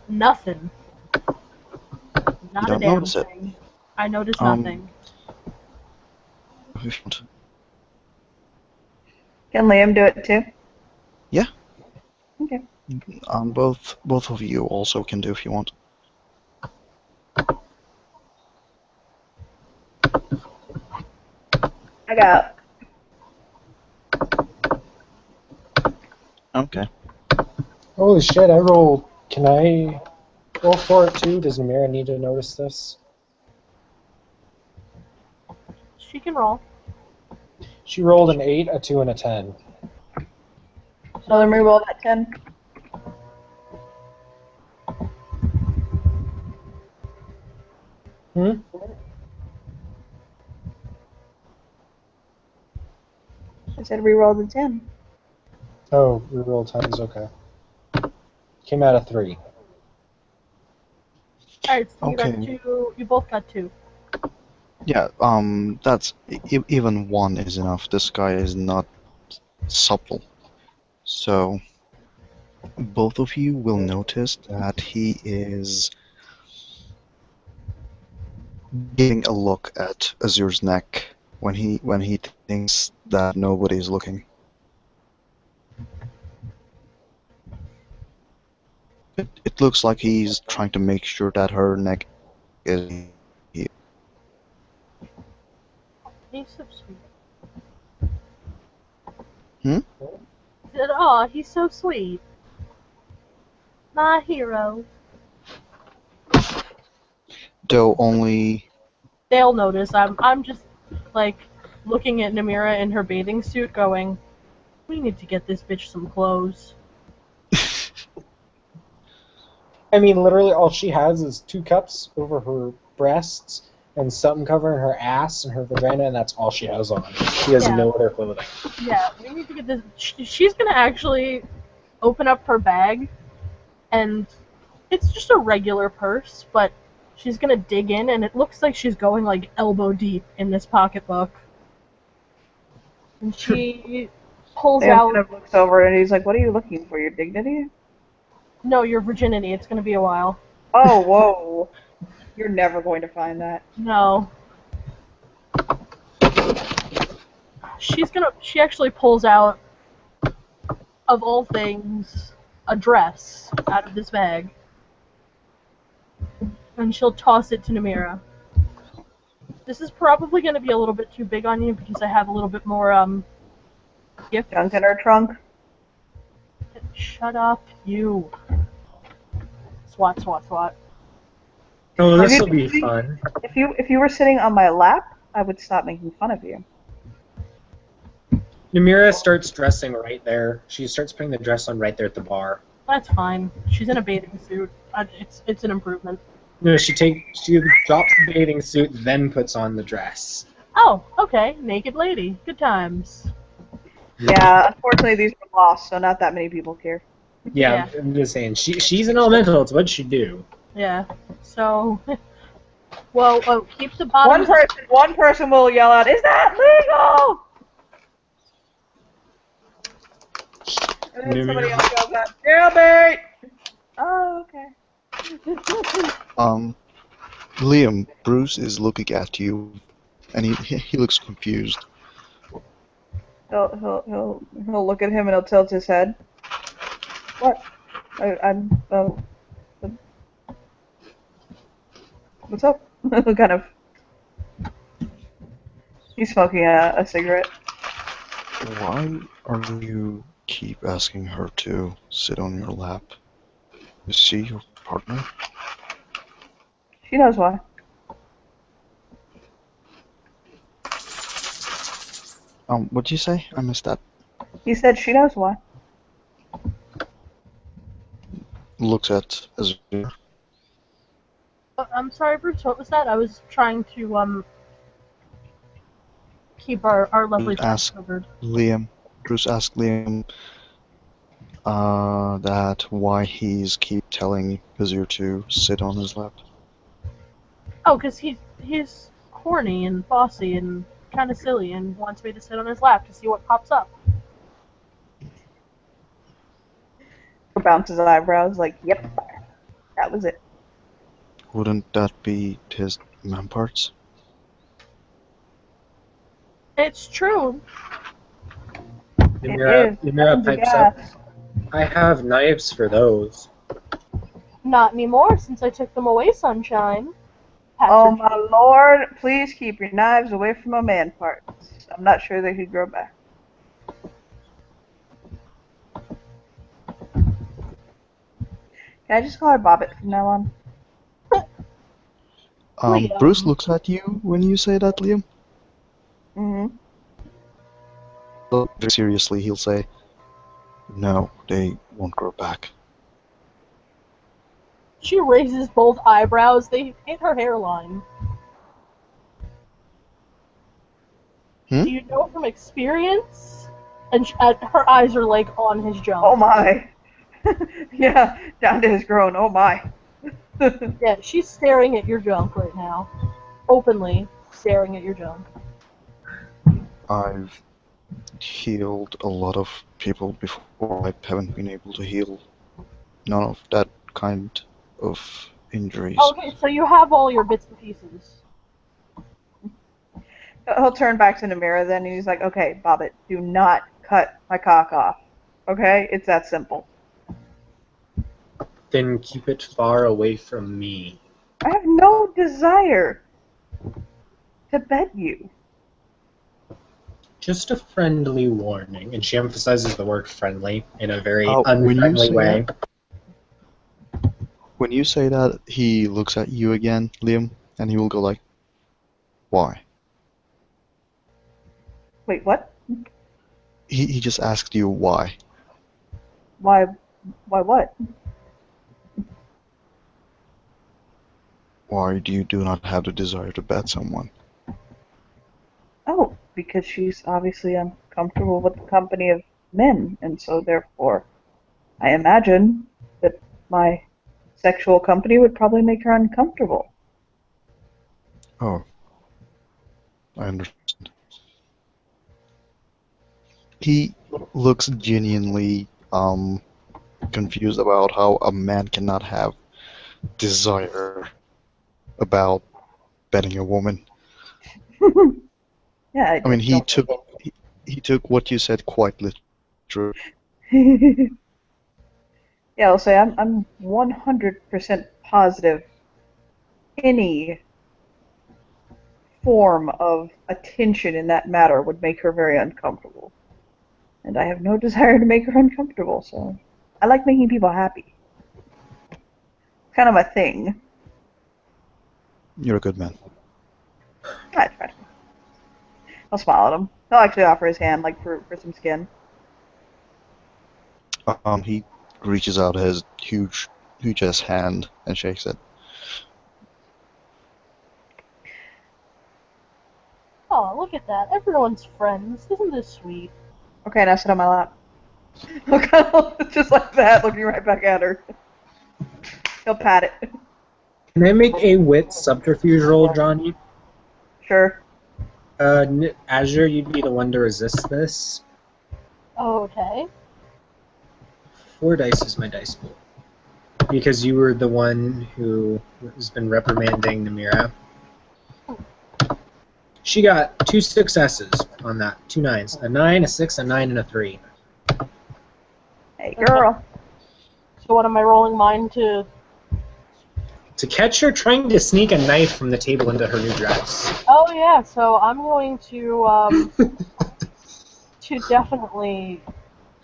[SPEAKER 2] Nothing. Not
[SPEAKER 3] You don't
[SPEAKER 2] a damn
[SPEAKER 3] notice it.
[SPEAKER 2] thing. I notice
[SPEAKER 3] Um,
[SPEAKER 2] nothing.
[SPEAKER 3] If you want.
[SPEAKER 1] Can Liam do it too?
[SPEAKER 3] Yeah.
[SPEAKER 1] Okay.
[SPEAKER 3] Both of you also can do if you want.
[SPEAKER 1] I got.
[SPEAKER 3] Okay.
[SPEAKER 4] Holy shit, I rolled. Can I roll for it too? Does Namira need to notice this?
[SPEAKER 2] She can roll.
[SPEAKER 4] She rolled an 8, a 2, and a 10.
[SPEAKER 1] So then reroll that 10.
[SPEAKER 4] Hmm?
[SPEAKER 1] I said reroll the 10.
[SPEAKER 4] Oh, reroll 10s, okay. Came out of 3.
[SPEAKER 2] Alright, so you got
[SPEAKER 3] Okay.
[SPEAKER 2] 2. You both got 2.
[SPEAKER 3] Yeah. That's even one is enough. This guy is not supple, so both of you will notice that he is giving a look at Azure's neck when he thinks that nobody is looking. It looks like he's trying to make sure that her neck is.
[SPEAKER 2] He's so sweet.
[SPEAKER 3] Hmm?
[SPEAKER 2] Oh, he's so sweet. My hero.
[SPEAKER 3] Though only.
[SPEAKER 2] They'll notice. I'm just like looking at Namira in her bathing suit going, we need to get this bitch some clothes.
[SPEAKER 4] I mean, literally all she has is 2 cups over her breasts and something covering her ass and her vagina, and that's all she has on. She has
[SPEAKER 2] Yeah.
[SPEAKER 4] no other clothing.
[SPEAKER 2] Yeah, we need to get this. She's gonna actually open up her bag, and it's just a regular purse, but she's gonna dig in, and it looks like she's going like elbow deep in this pocketbook. And she pulls
[SPEAKER 1] Liam
[SPEAKER 2] out.
[SPEAKER 1] kind of looks over and he's like, what are you looking for? Your dignity?
[SPEAKER 2] No, your virginity. It's gonna be a while.
[SPEAKER 1] Oh, whoa. You're never going to find that.
[SPEAKER 2] No. She actually pulls out, of all things, a dress out of this bag. And she'll toss it to Namira. This is probably going to be a little bit too big on you because I have a little bit more, gifts.
[SPEAKER 1] Junk in her trunk?
[SPEAKER 2] Shut up, you. Swat, swat, swat.
[SPEAKER 4] Oh,
[SPEAKER 1] Have
[SPEAKER 4] this
[SPEAKER 1] you-
[SPEAKER 4] will be fun.
[SPEAKER 1] If you were sitting on my lap, I would stop making fun of you.
[SPEAKER 4] Namira starts dressing right there. She starts putting the dress on right there at the bar.
[SPEAKER 2] That's fine. She's in a bathing suit. It's an improvement.
[SPEAKER 4] No, she drops the bathing suit, then puts on the dress.
[SPEAKER 2] Oh, okay. Naked lady. Good times.
[SPEAKER 1] Yeah, unfortunately these were lost, so not that many people care.
[SPEAKER 4] Yeah,
[SPEAKER 2] Yeah.
[SPEAKER 4] I'm just saying. She's an elemental. It's what she do.
[SPEAKER 2] Yeah. So, well, keep the bottom.
[SPEAKER 1] One person will yell out, "Is that legal?" And then somebody else goes out, jailbait! Oh, okay.
[SPEAKER 3] Liam, Bruce is looking at you, and he looks confused.
[SPEAKER 1] He'll look at him and he'll tilt his head. What? What's up? Kind of. He's smoking a cigarette.
[SPEAKER 3] Why are you keep asking her to sit on your lap? Is she your partner?
[SPEAKER 1] She knows why.
[SPEAKER 3] What'd you say? I missed that.
[SPEAKER 1] He said she knows why.
[SPEAKER 3] Looks at Azure.
[SPEAKER 2] I'm sorry, Bruce. What was that? I was trying to keep our lovely
[SPEAKER 3] Ask
[SPEAKER 2] covered.
[SPEAKER 3] Liam. Bruce asked Liam that why he's keep telling Azure to sit on his lap.
[SPEAKER 2] Oh, because he's horny and bossy and kind of silly and wants me to sit on his lap to see what pops up.
[SPEAKER 1] Bounces eyebrows like, yep, that was it.
[SPEAKER 3] Wouldn't that be his man parts?
[SPEAKER 2] It's true.
[SPEAKER 4] Ymira pipes up. I have knives for those.
[SPEAKER 2] Not anymore, since I took them away, Sunshine.
[SPEAKER 1] Oh my lord, please keep your knives away from my man parts. I'm not sure they could grow back. Can I just call her Bobbit from now on?
[SPEAKER 2] Liam.
[SPEAKER 3] Bruce looks at you when you say that, Liam.
[SPEAKER 1] Mm-hmm.
[SPEAKER 3] So, very seriously, he'll say, "No, they won't grow back."
[SPEAKER 2] She raises both eyebrows. They hit her hairline. Do you know from experience? And her eyes are like on his junk.
[SPEAKER 1] Oh my. Yeah, down to his groin. Oh my.
[SPEAKER 2] Yeah, she's staring at your junk right now. Openly staring at your junk.
[SPEAKER 3] I've healed a lot of people before. I haven't been able to heal none of that kind of injuries.
[SPEAKER 2] Okay, so you have all your bits and pieces.
[SPEAKER 1] He'll turn back to Ymira then and he's like, okay, Bobbit, do not cut my cock off. Okay? It's that simple.
[SPEAKER 4] Then keep it far away from me.
[SPEAKER 1] I have no desire to bed you.
[SPEAKER 4] Just a friendly warning. And she emphasizes the word friendly in a very
[SPEAKER 3] when you
[SPEAKER 4] unfriendly
[SPEAKER 3] say
[SPEAKER 4] way.
[SPEAKER 3] When you say that, he looks at you again, Liam, and he will go like, "Why?"
[SPEAKER 1] Wait, what?
[SPEAKER 3] He just asked you why.
[SPEAKER 1] Why what?
[SPEAKER 3] Why do you do not have the desire to bed someone?
[SPEAKER 1] Oh, because she's obviously uncomfortable with the company of men, and so therefore I imagine that my sexual company would probably make her uncomfortable.
[SPEAKER 3] Oh, I understand. He looks genuinely confused about how a man cannot have desire about bedding a woman.
[SPEAKER 1] Yeah,
[SPEAKER 3] I mean, he took what you said quite literally.
[SPEAKER 1] Yeah, I'll say I'm 100% positive any form of attention in that matter would make her very uncomfortable. And I have no desire to make her uncomfortable, so I like making people happy. It's kind of my thing.
[SPEAKER 3] You're a good man.
[SPEAKER 1] I try to. I'll smile at him. He'll actually offer his hand, like, for some skin.
[SPEAKER 3] He reaches out his huge ass hand and shakes it.
[SPEAKER 2] Oh, look at that. Everyone's friends. Isn't this sweet?
[SPEAKER 1] Okay, now sit on my lap. Just like that, looking right back at her. He'll pat it.
[SPEAKER 4] Can I make a wit subterfuge roll, Johnny?
[SPEAKER 1] Sure.
[SPEAKER 4] Azure, you'd be the one to resist this.
[SPEAKER 2] Okay.
[SPEAKER 4] 4 dice is my dice pool. Because you were the one who has been reprimanding Namira. She got 2 successes on that, 2 9s. A 9, a 6, a 9, and a 3.
[SPEAKER 1] Hey, girl.
[SPEAKER 2] So what am I rolling mine to?
[SPEAKER 4] To catch her trying to sneak a knife from the table into her new dress.
[SPEAKER 2] Oh yeah, so I'm going to definitely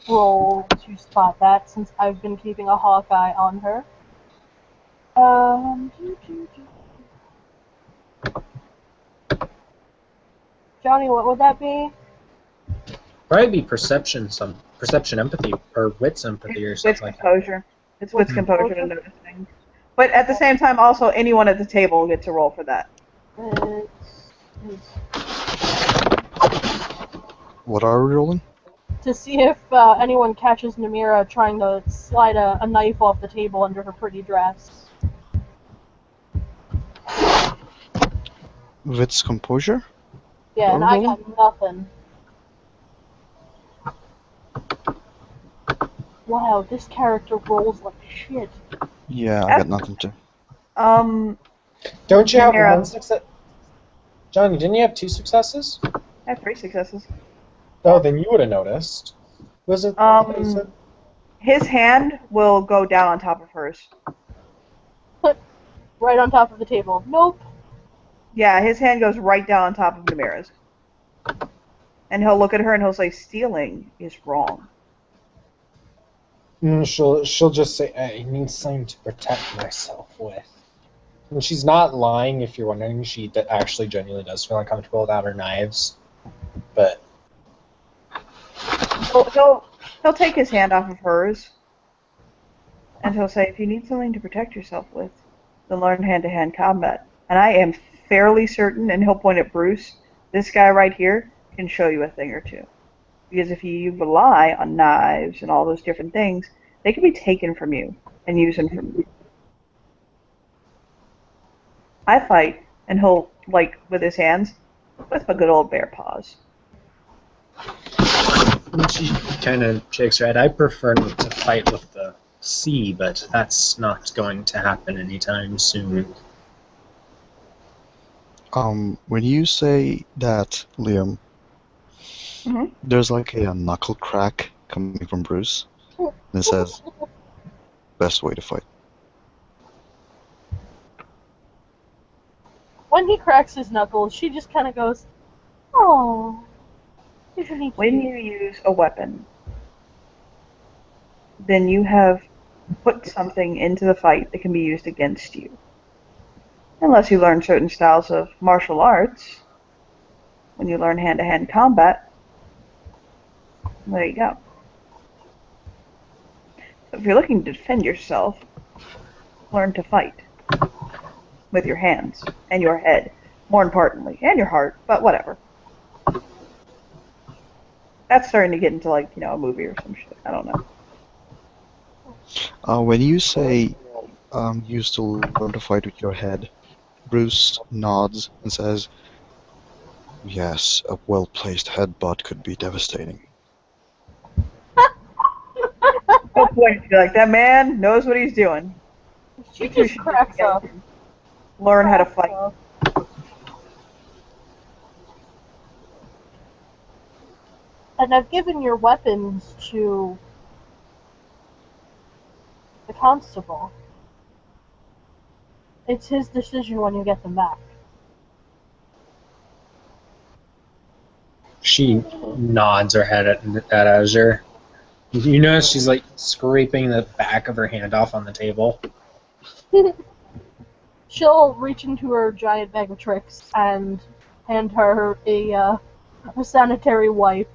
[SPEAKER 2] roll to spot that since I've been keeping a hawk eye on her. Johnny, what would that be?
[SPEAKER 4] Probably be perception, empathy, or wits empathy, or
[SPEAKER 1] It's
[SPEAKER 4] something like that.
[SPEAKER 1] composure. It's wits composure to notice things. But at the same time, also anyone at the table gets a roll for that.
[SPEAKER 3] What are we rolling?
[SPEAKER 2] To see if anyone catches Namira trying to slide a knife off the table under her pretty dress.
[SPEAKER 3] Wits composure?
[SPEAKER 2] Yeah, and I got nothing. Wow, this character rolls like shit.
[SPEAKER 3] Yeah, I got nothing too.
[SPEAKER 4] Don't you have
[SPEAKER 1] Namira.
[SPEAKER 4] 1 success? Johnny, didn't you have 2 successes?
[SPEAKER 1] I have 3 successes.
[SPEAKER 4] Oh, then you would have noticed. Was it? What you said?
[SPEAKER 1] His hand will go down on top of hers.
[SPEAKER 2] Right on top of the table. Nope.
[SPEAKER 1] Yeah, his hand goes right down on top of Namira's. And he'll look at her and he'll say, stealing is wrong.
[SPEAKER 4] She'll just say, I need something to protect myself with. And she's not lying, if you're wondering. She actually genuinely does feel uncomfortable without her knives. But
[SPEAKER 1] He'll take his hand off of hers. And he'll say, if you need something to protect yourself with, then learn hand-to-hand combat. And I am fairly certain, and he'll point at Bruce, this guy right here can show you a thing or two. Because if you rely on knives and all those different things, they can be taken from you and used from you. I fight, and he'll, like, with his hands, with a good old bear paws.
[SPEAKER 4] she kind of shakes her head. I prefer not to fight with the sea, but that's not going to happen anytime soon.
[SPEAKER 3] When you say that, Liam, there's like a knuckle crack coming from Bruce. And it says, best way to fight.
[SPEAKER 2] When he cracks his knuckles, she just kind of goes, "Oh, isn't he cute?"
[SPEAKER 1] When you use a weapon, then you have put something into the fight that can be used against you. Unless you learn certain styles of martial arts. When you learn hand-to-hand combat, there you go. So if you're looking to defend yourself, learn to fight. With your hands, and your head, more importantly, and your heart, but whatever. That's starting to get into, like, a movie or some shit. I don't know.
[SPEAKER 3] When you say you still learn to fight with your head, Bruce nods and says, yes, a well-placed headbutt could be devastating.
[SPEAKER 1] No point to be like, that man knows what he's doing.
[SPEAKER 2] She just cracks up.
[SPEAKER 1] Learn how to fight.
[SPEAKER 2] And I've given your weapons to the constable. It's his decision when you get them back.
[SPEAKER 4] She nods her head at Azure. You notice she's like scraping the back of her hand off on the table.
[SPEAKER 2] She'll reach into her giant bag of tricks and hand her a sanitary wipe.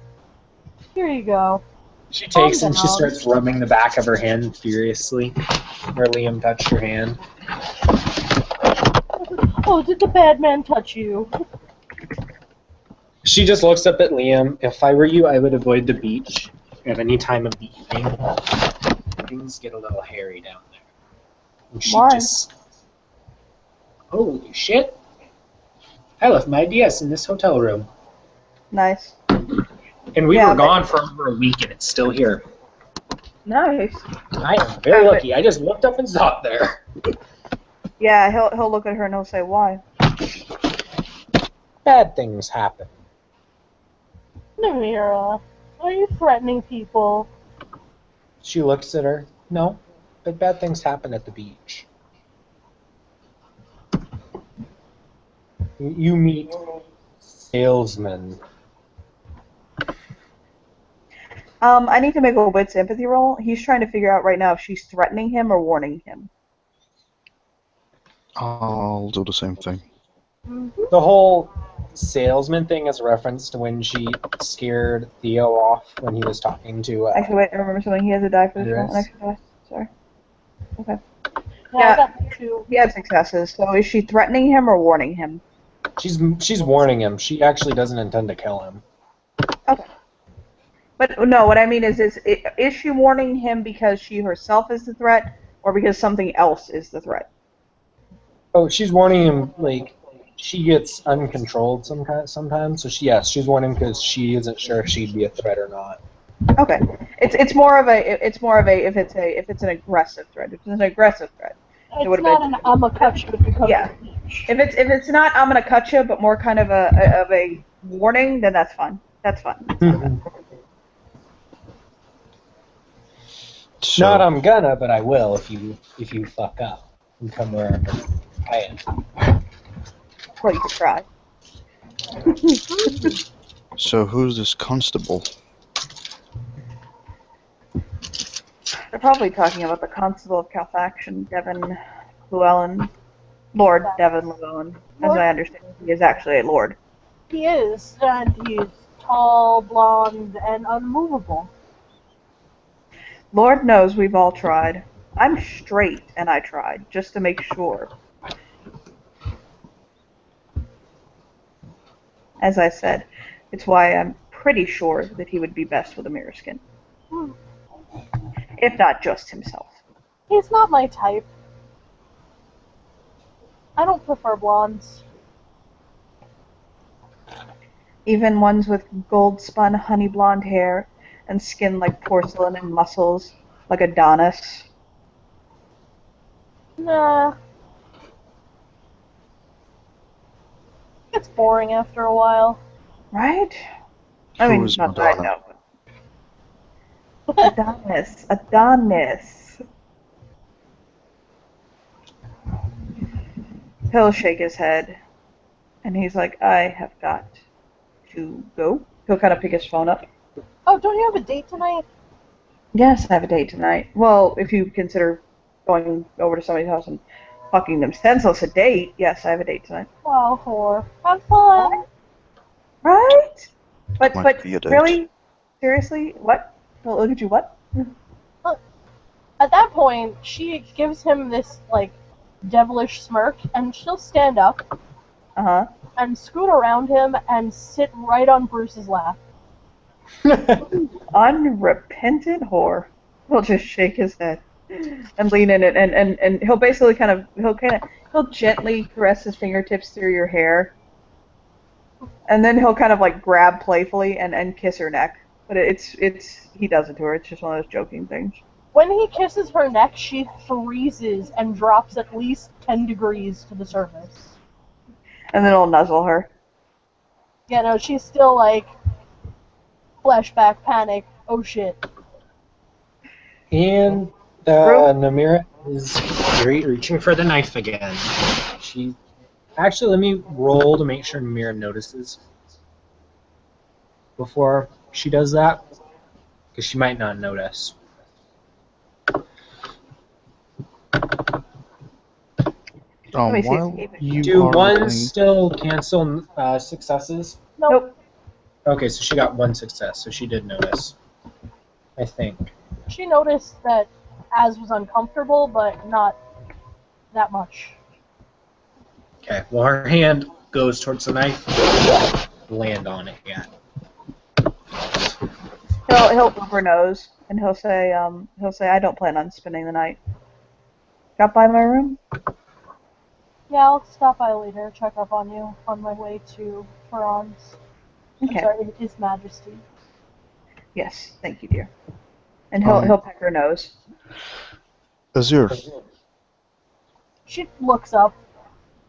[SPEAKER 2] Here you go.
[SPEAKER 4] She takes and she starts rubbing the back of her hand furiously, where Liam touched her hand.
[SPEAKER 2] Oh, did the bad man touch you?
[SPEAKER 4] She just looks up at Liam. If I were you, I would avoid the beach at any time of the evening. Things get a little hairy down there. And she
[SPEAKER 1] Why?
[SPEAKER 4] just... Holy shit! I left my DS in this hotel room.
[SPEAKER 1] Nice.
[SPEAKER 4] And we
[SPEAKER 1] Yeah,
[SPEAKER 4] were
[SPEAKER 1] but-
[SPEAKER 4] gone for over a week and it's still here.
[SPEAKER 1] Nice.
[SPEAKER 4] I am very lucky. I just looked up and saw it there.
[SPEAKER 1] Yeah, he'll look at her and he'll say, "Why?"
[SPEAKER 4] Bad things happen.
[SPEAKER 2] Namira, are you threatening people?
[SPEAKER 4] She looks at her. No, but bad things happen at the beach. You meet salesmen.
[SPEAKER 1] I need to make a wits empathy roll. He's trying to figure out right now if she's threatening him or warning him.
[SPEAKER 3] I'll do the same thing.
[SPEAKER 2] Mm-hmm.
[SPEAKER 4] The whole salesman thing is a reference to when she scared Theo off when he was talking to.
[SPEAKER 1] Actually, wait, I remember something. He has a die for this roll. An
[SPEAKER 4] Andres?
[SPEAKER 1] extra die. Sorry. Okay.
[SPEAKER 2] Yeah,
[SPEAKER 1] Yeah.
[SPEAKER 2] I got 2.
[SPEAKER 1] He had successes. So is she threatening him or warning him?
[SPEAKER 4] She's warning him. She actually doesn't intend to kill him.
[SPEAKER 1] Okay. But no, what I mean is she warning him because she herself is the threat, or because something else is the threat?
[SPEAKER 4] Oh, she's warning him like she gets uncontrolled sometimes. So she's warning because she isn't sure if she'd be a threat or not.
[SPEAKER 1] Okay. It's more of a if it's an aggressive threat. If it's an aggressive threat.
[SPEAKER 2] It's
[SPEAKER 1] would've
[SPEAKER 2] not
[SPEAKER 1] been-
[SPEAKER 2] an I'ma cut you because
[SPEAKER 1] Yeah.
[SPEAKER 2] of the beach.
[SPEAKER 1] If it's not I'm gonna cut you, but more kind of a warning, then that's fine. That's fine.
[SPEAKER 3] So,
[SPEAKER 4] Not I'm gonna, but I will if you fuck up and come where I am.
[SPEAKER 1] Well, you could try.
[SPEAKER 3] so who's this constable?
[SPEAKER 1] They're probably talking about the Constable of Calfaction, Devon Llewellyn. Lord Devon Llewellyn. As
[SPEAKER 2] Lord?
[SPEAKER 1] I understand, he is actually a lord.
[SPEAKER 2] He is, and he's tall, blonde, and unmovable.
[SPEAKER 1] Lord knows we've all tried. I'm straight, and I tried, just to make sure. As I said, it's why I'm pretty sure that he would be best with a mirror skin.
[SPEAKER 2] Hmm.
[SPEAKER 1] If not just himself.
[SPEAKER 2] He's not my type. I don't prefer blondes.
[SPEAKER 1] Even ones with gold-spun honey blonde hair and skin like porcelain and muscles like Adonis.
[SPEAKER 2] Nah. It's boring after a while.
[SPEAKER 1] Right? I mean,
[SPEAKER 3] Who's
[SPEAKER 1] not that I
[SPEAKER 3] Madonna?
[SPEAKER 1] know. Adonis. Adonis. He'll shake his head, and he's like, I have got to go. He'll kind of pick his phone up.
[SPEAKER 2] Oh, don't you have a date tonight?
[SPEAKER 1] Yes, I have a date tonight. Well, if you consider going over to somebody's house and fucking them senseless a date, yes, I have a date tonight.
[SPEAKER 2] Well, whore. Have fun.
[SPEAKER 1] Right? But
[SPEAKER 3] Might be a date.
[SPEAKER 1] really? Seriously? What? Look at you, what?
[SPEAKER 2] At that point, she gives him this, like, devilish smirk, and she'll stand up
[SPEAKER 1] Uh-huh.
[SPEAKER 2] and scoot around him and sit right on Bruce's lap.
[SPEAKER 1] Unrepentant whore. He'll just shake his head and lean in it, and he'll basically he'll gently caress his fingertips through your hair, and then he'll kind of like grab playfully and kiss her neck. But he does it to her. It's just one of those joking things.
[SPEAKER 2] When he kisses her neck, she freezes and drops at least 10 degrees to the surface.
[SPEAKER 1] And then he'll nuzzle her.
[SPEAKER 2] Yeah, no, she's still like, flashback, panic, oh shit.
[SPEAKER 4] And Namira is reaching for the knife again. Let me roll to make sure Namira notices before she does that, because she might not notice.
[SPEAKER 1] Let me see if
[SPEAKER 3] While
[SPEAKER 1] he even-
[SPEAKER 3] you
[SPEAKER 4] Do
[SPEAKER 3] are
[SPEAKER 4] one
[SPEAKER 3] rolling-
[SPEAKER 4] still cancel successes?
[SPEAKER 2] Nope.
[SPEAKER 4] Okay, so she got one success, so she did notice. I think.
[SPEAKER 2] She noticed that Az was uncomfortable, but not that much.
[SPEAKER 4] Okay, well her hand goes towards the knife, land on it yet.
[SPEAKER 1] He'll rub her nose, and he'll say, I don't plan on spending the night. Drop by my room?
[SPEAKER 2] Yeah, I'll stop by later, check up on you on my way to Ferran's.
[SPEAKER 1] Okay.
[SPEAKER 2] I'm sorry, His Majesty.
[SPEAKER 1] Yes, thank you, dear. And he'll peck her nose.
[SPEAKER 3] Azure,
[SPEAKER 2] She looks up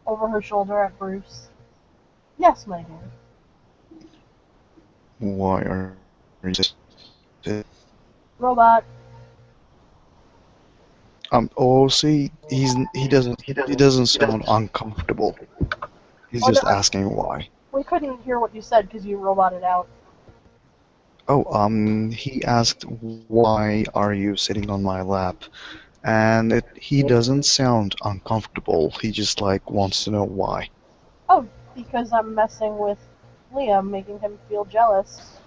[SPEAKER 2] over her shoulder at Bruce. Yes, my dear.
[SPEAKER 3] why are you...
[SPEAKER 2] Robot.
[SPEAKER 3] See, he doesn't sound uncomfortable. He's
[SPEAKER 2] Oh,
[SPEAKER 3] just
[SPEAKER 2] no,
[SPEAKER 3] asking why.
[SPEAKER 2] we couldn't hear what you said because you roboted out.
[SPEAKER 3] Oh, he asked, why are you sitting on my lap? And he doesn't sound uncomfortable. He just, like, wants to know why.
[SPEAKER 2] Oh, because I'm messing with Liam, making him feel jealous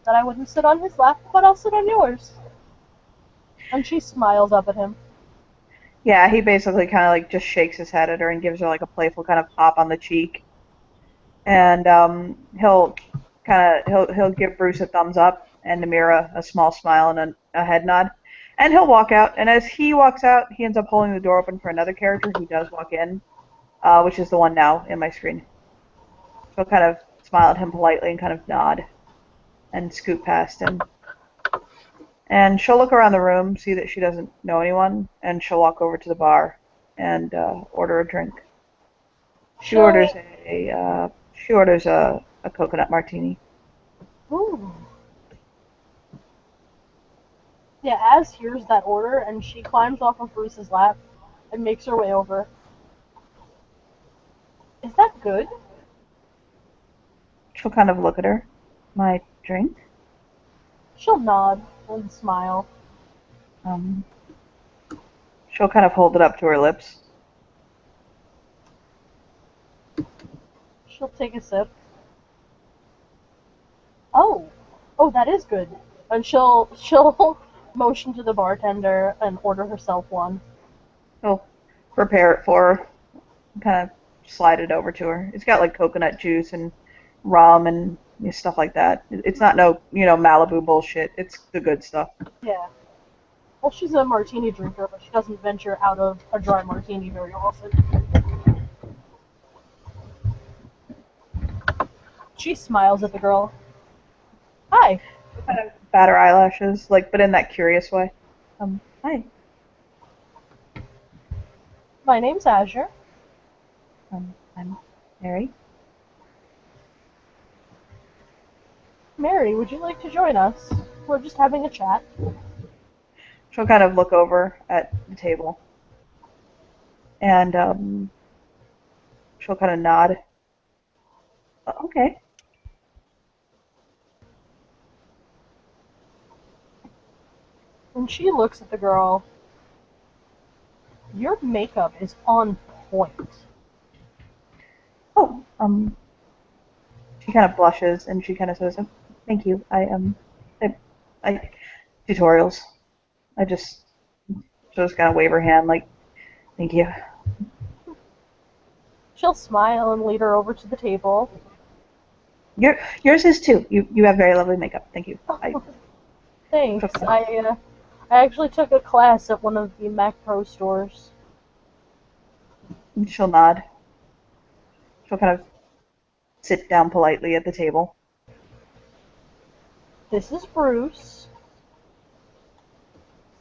[SPEAKER 2] that I wouldn't sit on his lap, but I'll sit on yours. And she smiles up at him.
[SPEAKER 1] Yeah, he basically kind of like just shakes his head at her and gives her like a playful kind of pop on the cheek. And he'll give Bruce a thumbs up and Namira a small smile and a head nod. And he'll walk out. And as he walks out, he ends up holding the door open for another character who does walk in, which is the one now in my screen. She'll kind of smile at him politely and kind of nod and scoot past him. And she'll look around the room, see that she doesn't know anyone, and she'll walk over to the bar and order a drink. She orders a coconut martini.
[SPEAKER 2] Ooh. Yeah, Az hears that order, and she climbs off of Bruce's lap and makes her way over. Is that good?
[SPEAKER 1] She'll kind of look at her. My drink?
[SPEAKER 2] She'll nod and smile.
[SPEAKER 1] She'll kind of hold it up to her lips.
[SPEAKER 2] She'll take a sip. Oh, that is good. And she'll motion to the bartender and order herself one.
[SPEAKER 1] He'll prepare it for her, kind of slide it over to her. It's got like coconut juice and rum and stuff like that. It's not no, Malibu bullshit. It's the good stuff.
[SPEAKER 2] Yeah. Well, she's a martini drinker, but she doesn't venture out of a dry martini very often. She smiles at the girl. Hi.
[SPEAKER 1] Kind of bat her eyelashes, but in that curious way. Hi.
[SPEAKER 2] My name's Azure.
[SPEAKER 1] I'm Mary.
[SPEAKER 2] Mary, would you like to join us? We're just having a chat.
[SPEAKER 1] She'll kind of look over at the table. And she'll kind of nod. Okay.
[SPEAKER 2] And she looks at the girl. Your makeup is on point.
[SPEAKER 1] Oh, she kind of blushes and she kind of says, "Thank you. I tutorials. She'll just kind of wave her hand like, thank you."
[SPEAKER 2] She'll smile and lead her over to the table.
[SPEAKER 1] Yours is too. You have very lovely makeup. Thank you.
[SPEAKER 2] Thanks. I actually took a class at one of the Mac Pro stores.
[SPEAKER 1] She'll nod. She'll kind of sit down politely at the table.
[SPEAKER 2] This is Bruce.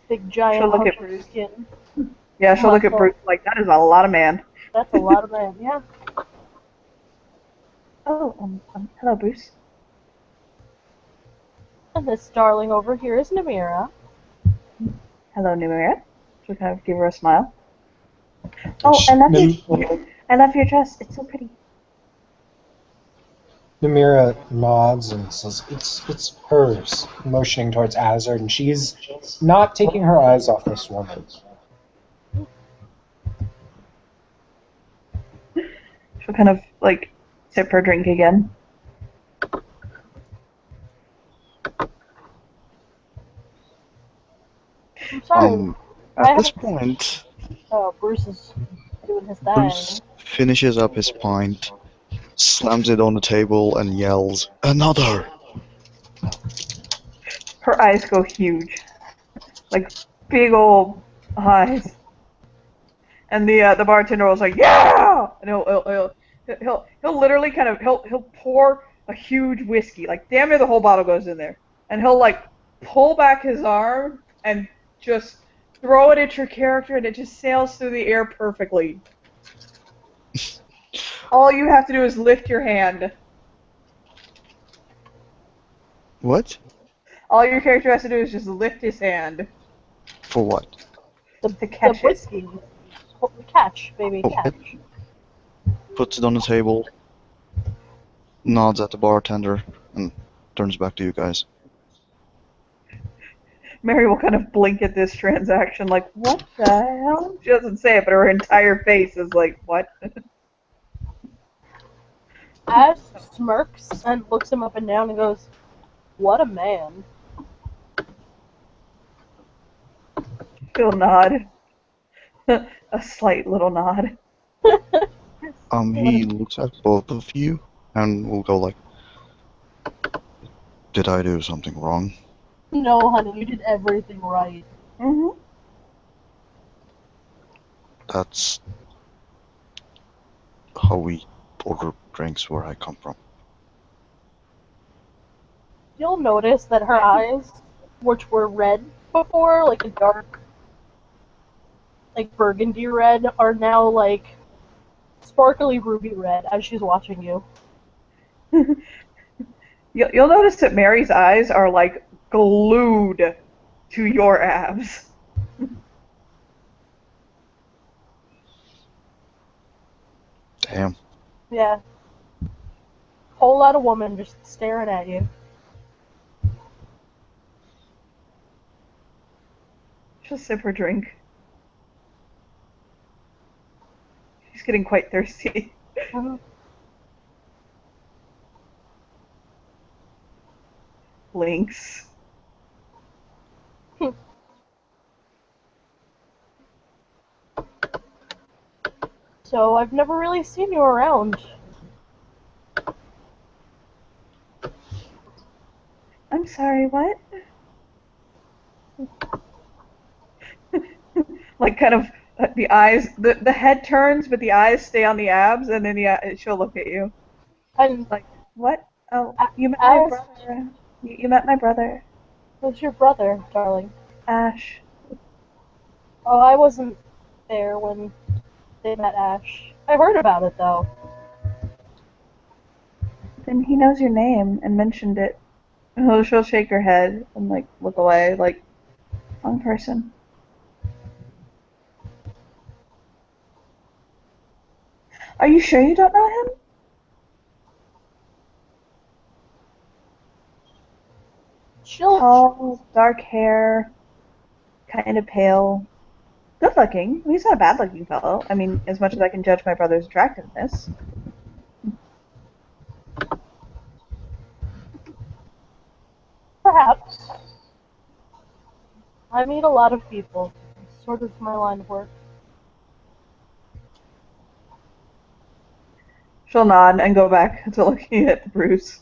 [SPEAKER 2] Big giant
[SPEAKER 1] She'll look
[SPEAKER 2] hunk
[SPEAKER 1] at
[SPEAKER 2] of
[SPEAKER 1] Bruce.
[SPEAKER 2] skin.
[SPEAKER 1] Yeah, she'll look at
[SPEAKER 2] Muscle.
[SPEAKER 1] Bruce like, that is a lot of man.
[SPEAKER 2] That's a lot of man, yeah.
[SPEAKER 1] Oh, hello, Bruce.
[SPEAKER 2] And this darling over here is Namira.
[SPEAKER 1] Hello, Numera. She'll kind of give her a smile. Oh, I love your dress. It's so pretty.
[SPEAKER 4] Namira nods and says, "It's hers," motioning towards Azure, and she's not taking her eyes off this woman.
[SPEAKER 1] She'll kind of sip her drink again.
[SPEAKER 2] I'm sorry.
[SPEAKER 3] At this point,
[SPEAKER 2] Oh, Bruce is doing his thing.
[SPEAKER 3] Bruce finishes up his pint, slams it on the table, and yells, "Another!"
[SPEAKER 1] Her eyes go huge, like big old eyes. And the bartender was like, "Yeah!" And he'll literally kind of he'll pour a huge whiskey, like damn near the whole bottle goes in there, and he'll pull back his arm and just throw it at your character, and it just sails through the air perfectly. All you have to do is lift your hand.
[SPEAKER 3] What?
[SPEAKER 1] All your character has to do is just lift his hand
[SPEAKER 3] For what?
[SPEAKER 1] to
[SPEAKER 2] The
[SPEAKER 1] catch it.
[SPEAKER 2] whiskey. Catch, baby,
[SPEAKER 3] Okay.
[SPEAKER 2] catch.
[SPEAKER 3] Puts it on the table, nods at the bartender, and turns back to you guys.
[SPEAKER 1] Mary will kind of blink at this transaction like, what the hell? She doesn't say it, but her entire face is like, what?
[SPEAKER 2] Ash smirks and looks him up and down and goes, "What a man."
[SPEAKER 1] She'll nod. A slight little nod.
[SPEAKER 3] He looks at both of you and will go like, "Did I do something wrong?"
[SPEAKER 2] No, honey, you did everything right.
[SPEAKER 1] Mm-hmm.
[SPEAKER 3] That's how we order drinks where I come from.
[SPEAKER 2] You'll notice that her eyes, which were red before, like a dark, like burgundy red, are now like sparkly ruby red as she's watching you.
[SPEAKER 1] You'll notice that Mary's eyes are like glued to your abs.
[SPEAKER 3] Damn.
[SPEAKER 2] Yeah. Whole lot of woman just staring at you.
[SPEAKER 1] She'll sip her drink. She's getting quite thirsty. Blinks.
[SPEAKER 2] So I've never really seen you around.
[SPEAKER 1] I'm sorry, what? Like kind of the eyes, the head turns, but the eyes stay on the abs, and then she'll look at you.
[SPEAKER 2] And
[SPEAKER 1] Like, what? Oh, you met my
[SPEAKER 2] Ash,
[SPEAKER 1] brother. You met my brother,
[SPEAKER 2] who's your brother, darling?
[SPEAKER 1] Ash.
[SPEAKER 2] Oh, I wasn't there when they met Ash. I heard about it though.
[SPEAKER 1] Then he knows your name and mentioned it. And she'll shake her head and like look away, like, wrong person. Are you sure you don't know him?
[SPEAKER 2] She'll
[SPEAKER 1] Tall, dark hair, kind of pale. Good looking. He's not a bad looking fellow. I mean, as much as I can judge my brother's attractiveness.
[SPEAKER 2] perhaps. I meet a lot of people. It's sort of my line of work.
[SPEAKER 1] She'll nod and go back to looking at Bruce.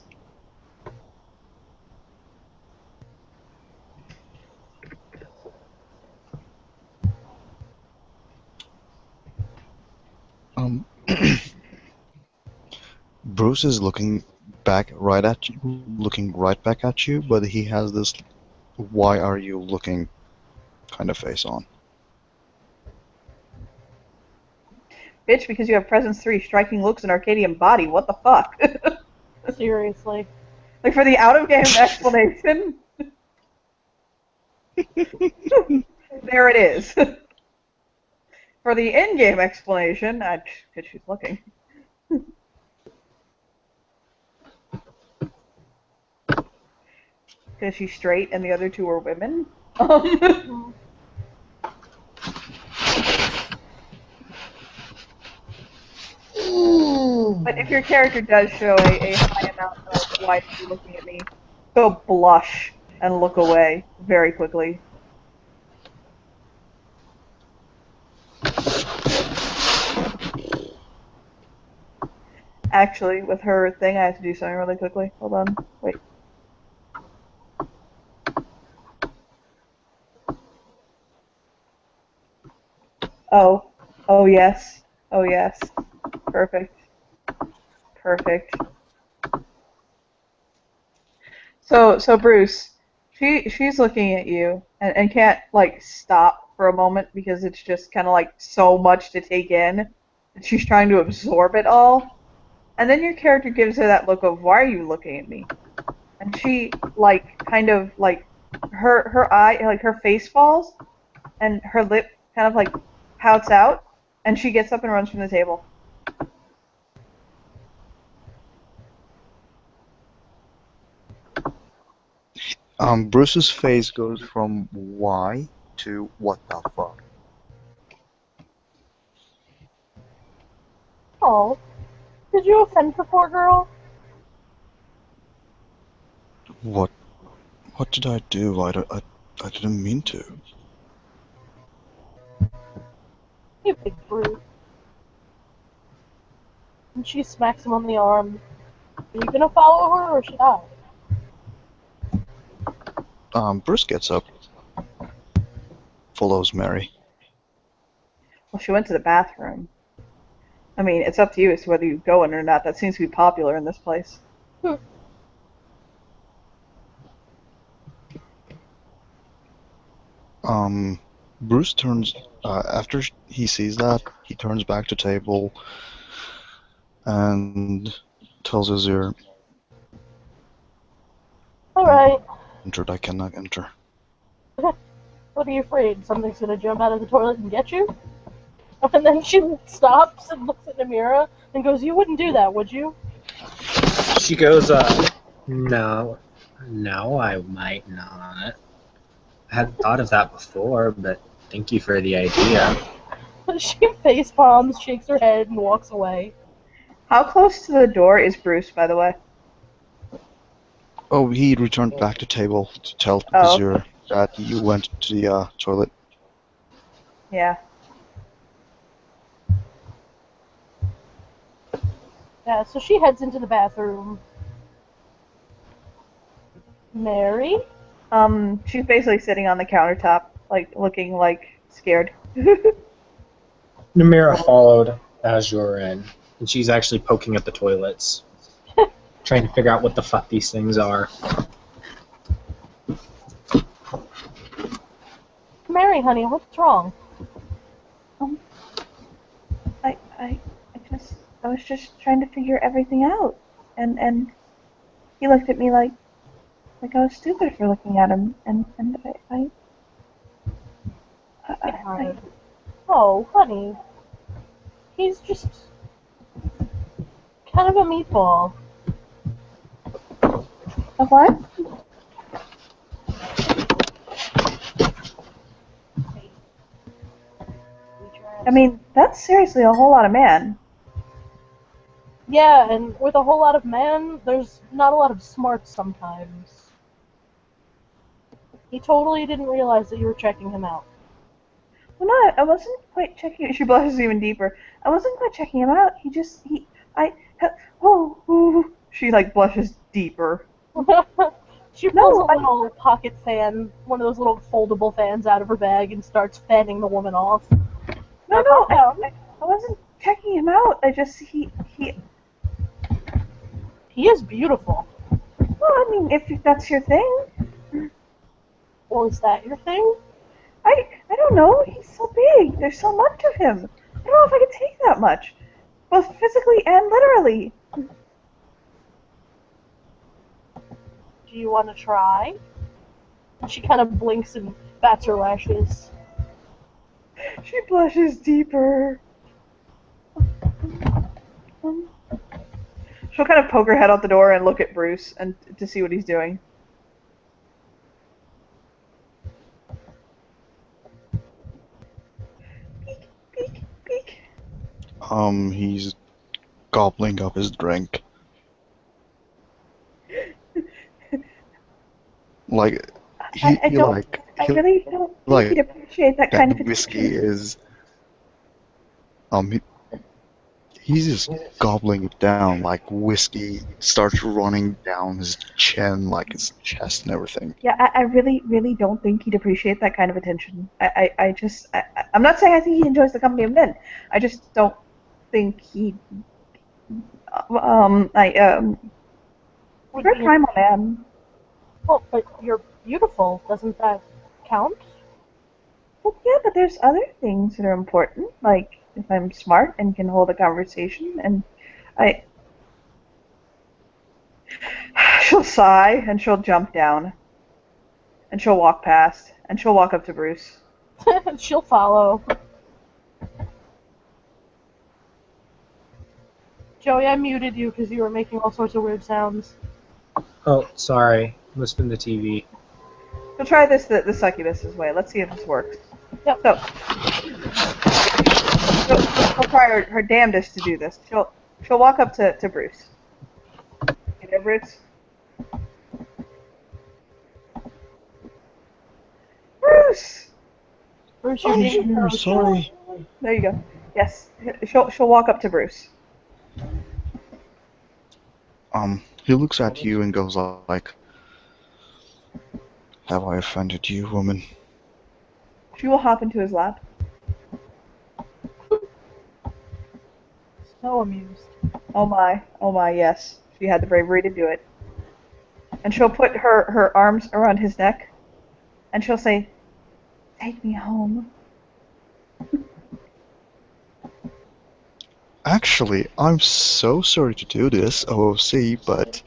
[SPEAKER 3] Bruce is looking back right at you, looking right back at you, but he has this "why are you looking" kind of face on.
[SPEAKER 1] Bitch, because you have Presence 3, striking looks, and Arcadian body. What the fuck?
[SPEAKER 2] Seriously.
[SPEAKER 1] Like, for the out-of-game explanation, there it is. For the in-game explanation, because she's looking. Because she's straight and the other two are women. But if your character does show a high amount of why are you looking at me, she'll blush and look away very quickly. Actually, with her thing, I have to do something really quickly. Hold on. Wait. Oh. Oh, yes. Oh, yes. Perfect. Perfect. So Bruce, She's looking at you and can't like stop for a moment because it's just kind of like so much to take in. And she's trying to absorb it all. And then your character gives her that look of, "Why are you looking at me?" And she like kind of like her eye like her face falls and her lip kind of like pouts out and she gets up and runs from the table.
[SPEAKER 3] Bruce's face goes from why to what the fuck.
[SPEAKER 2] Oh, did you offend the poor girl?
[SPEAKER 3] What? What did I do? I didn't mean to.
[SPEAKER 2] You big brute. And she smacks him on the arm. Are you gonna follow her or should I?
[SPEAKER 3] Bruce gets up, follows Mary.
[SPEAKER 1] Well, she went to the bathroom. I mean, it's up to you as to whether you go in or not. That seems to be popular in this place.
[SPEAKER 3] Bruce turns, after he sees that, he turns back to table and tells Azir,
[SPEAKER 2] Alright.
[SPEAKER 3] entered, I cannot enter.
[SPEAKER 2] What are you afraid? Something's gonna jump out of the toilet and get you? And then she stops and looks at Namira and goes, "You wouldn't do that, would you?"
[SPEAKER 4] She goes, no, I might not. I hadn't thought of that before, but thank you for the idea.
[SPEAKER 2] She face palms, shakes her head, and walks away.
[SPEAKER 1] How close to the door is Bruce, by the way?
[SPEAKER 3] Oh, he returned back to table to tell
[SPEAKER 1] Oh.
[SPEAKER 3] Azir that you went to the toilet.
[SPEAKER 1] Yeah.
[SPEAKER 2] Yeah, so she heads into the bathroom. Mary?
[SPEAKER 1] She's basically sitting on the countertop, like looking like scared.
[SPEAKER 4] Namira followed as you're in, and she's actually poking at the toilets, trying to figure out what the fuck these things are.
[SPEAKER 2] Mary, honey, what's wrong?
[SPEAKER 1] I was just trying to figure everything out, and he looked at me like I was stupid for looking at him, and I
[SPEAKER 2] Oh, honey. He's just kind of a meatball.
[SPEAKER 1] a what? I mean, that's seriously a whole lot of man.
[SPEAKER 2] Yeah, and with a whole lot of man, there's not a lot of smarts sometimes. He totally didn't realize that you were checking him out.
[SPEAKER 1] Well, no, I wasn't quite checking. She blushes even deeper. I wasn't quite checking him out. She like blushes deeper.
[SPEAKER 2] She pulls
[SPEAKER 1] No,
[SPEAKER 2] a little pocket fan, one of those little foldable fans out of her bag and starts fanning the woman off.
[SPEAKER 1] No, I wasn't checking him out.
[SPEAKER 2] He is beautiful.
[SPEAKER 1] Well, I mean, if that's your thing.
[SPEAKER 2] Well, is that your thing?
[SPEAKER 1] I don't know. He's so big. There's so much of him. I don't know if I could take that much, both physically and literally.
[SPEAKER 2] Do you want to try? She kind of blinks and bats her lashes.
[SPEAKER 1] She blushes deeper. She'll kind of poke her head out the door and look at Bruce and to see what he's doing. Peek, peek, peek.
[SPEAKER 3] He's gobbling up his drink. Like,
[SPEAKER 1] I really don't think he'd appreciate that kind of
[SPEAKER 3] whiskey
[SPEAKER 1] attention.
[SPEAKER 3] is. He's just gobbling it down like whiskey starts running down his chin, like his chest and everything.
[SPEAKER 1] Yeah, I really, really don't think he'd appreciate that kind of attention. I'm not saying I think he enjoys the company of men. I just don't think he. We're a primal man.
[SPEAKER 2] Well, but you're beautiful. Doesn't that count?
[SPEAKER 1] Well, yeah, but there's other things that are important, like if I'm smart and can hold a conversation, and I. She'll sigh and she'll jump down and she'll walk past and she'll walk up to Bruce.
[SPEAKER 2] She'll follow. Joey, I muted you because you were making all sorts of weird sounds.
[SPEAKER 4] Oh, sorry. Must have been the TV.
[SPEAKER 1] She'll try this the succubus's way. Let's see if this works.
[SPEAKER 2] Yep.
[SPEAKER 1] So she'll try her damnedest to do this. She'll walk up to Bruce. You there, Bruce? Bruce!
[SPEAKER 2] Bruce, you're being
[SPEAKER 3] Here, sorry.
[SPEAKER 1] There you go. Yes. She'll walk up to Bruce.
[SPEAKER 3] He looks at you and goes like, "Have I offended you, woman?"
[SPEAKER 1] She will hop into his lap.
[SPEAKER 2] so amused.
[SPEAKER 1] Oh my, yes. She had the bravery to do it. And she'll put her arms around his neck, and she'll say, "Take me home."
[SPEAKER 3] Actually, I'm so sorry to do this, OOC, but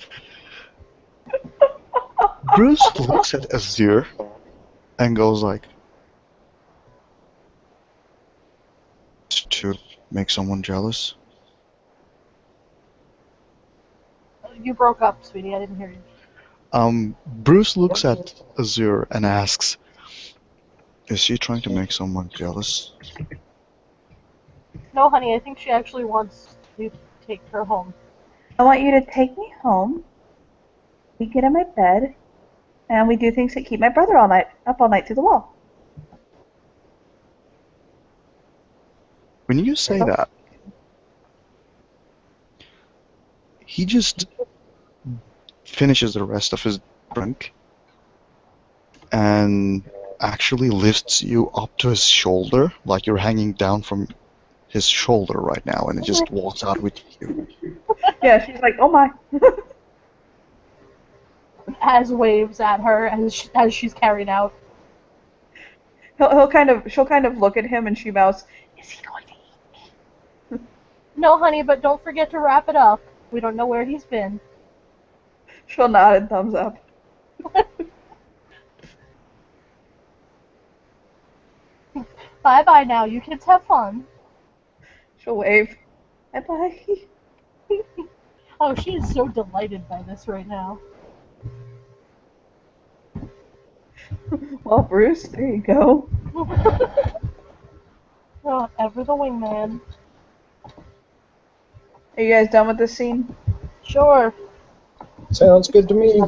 [SPEAKER 3] Bruce looks at Azure and goes like, "To make someone jealous?"
[SPEAKER 2] You broke up, sweetie. I didn't hear you.
[SPEAKER 3] Bruce looks at Azure and asks, "Is she trying to make someone jealous?"
[SPEAKER 2] No, honey, I think she actually wants you to take her home.
[SPEAKER 1] I want you to take me home. We get in my bed, and we do things that keep my brother up all night to the wall.
[SPEAKER 3] When you say that, he just finishes the rest of his drink and actually lifts you up to his shoulder, like you're hanging down from his shoulder right now, and he just walks out with you.
[SPEAKER 1] Yeah, she's like, "Oh my."
[SPEAKER 2] As waves at her as she's carried out.
[SPEAKER 1] She'll kind of look at him and she mouths, "Is he going to eat?"
[SPEAKER 2] No, honey, but don't forget to wrap it up. We don't know where he's been.
[SPEAKER 1] She'll nod and thumbs up.
[SPEAKER 2] Bye-bye now. You kids have fun.
[SPEAKER 1] She'll wave. Bye-bye.
[SPEAKER 2] Oh, she is so delighted by this right now.
[SPEAKER 1] Well, Bruce, there you go.
[SPEAKER 2] Oh, ever the wingman.
[SPEAKER 1] Are you guys done with this scene?
[SPEAKER 2] Sure.
[SPEAKER 4] Sounds good to me.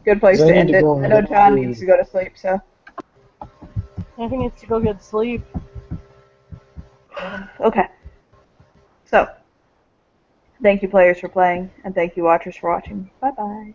[SPEAKER 1] Good place
[SPEAKER 4] I
[SPEAKER 1] to
[SPEAKER 4] need
[SPEAKER 1] end
[SPEAKER 4] to
[SPEAKER 1] it.
[SPEAKER 4] go and
[SPEAKER 1] I know
[SPEAKER 4] get
[SPEAKER 1] John
[SPEAKER 4] food.
[SPEAKER 1] needs to go to sleep, so.
[SPEAKER 2] I think it's to go get sleep.
[SPEAKER 1] Okay. So, thank you players for playing, and thank you watchers for watching. Bye-bye.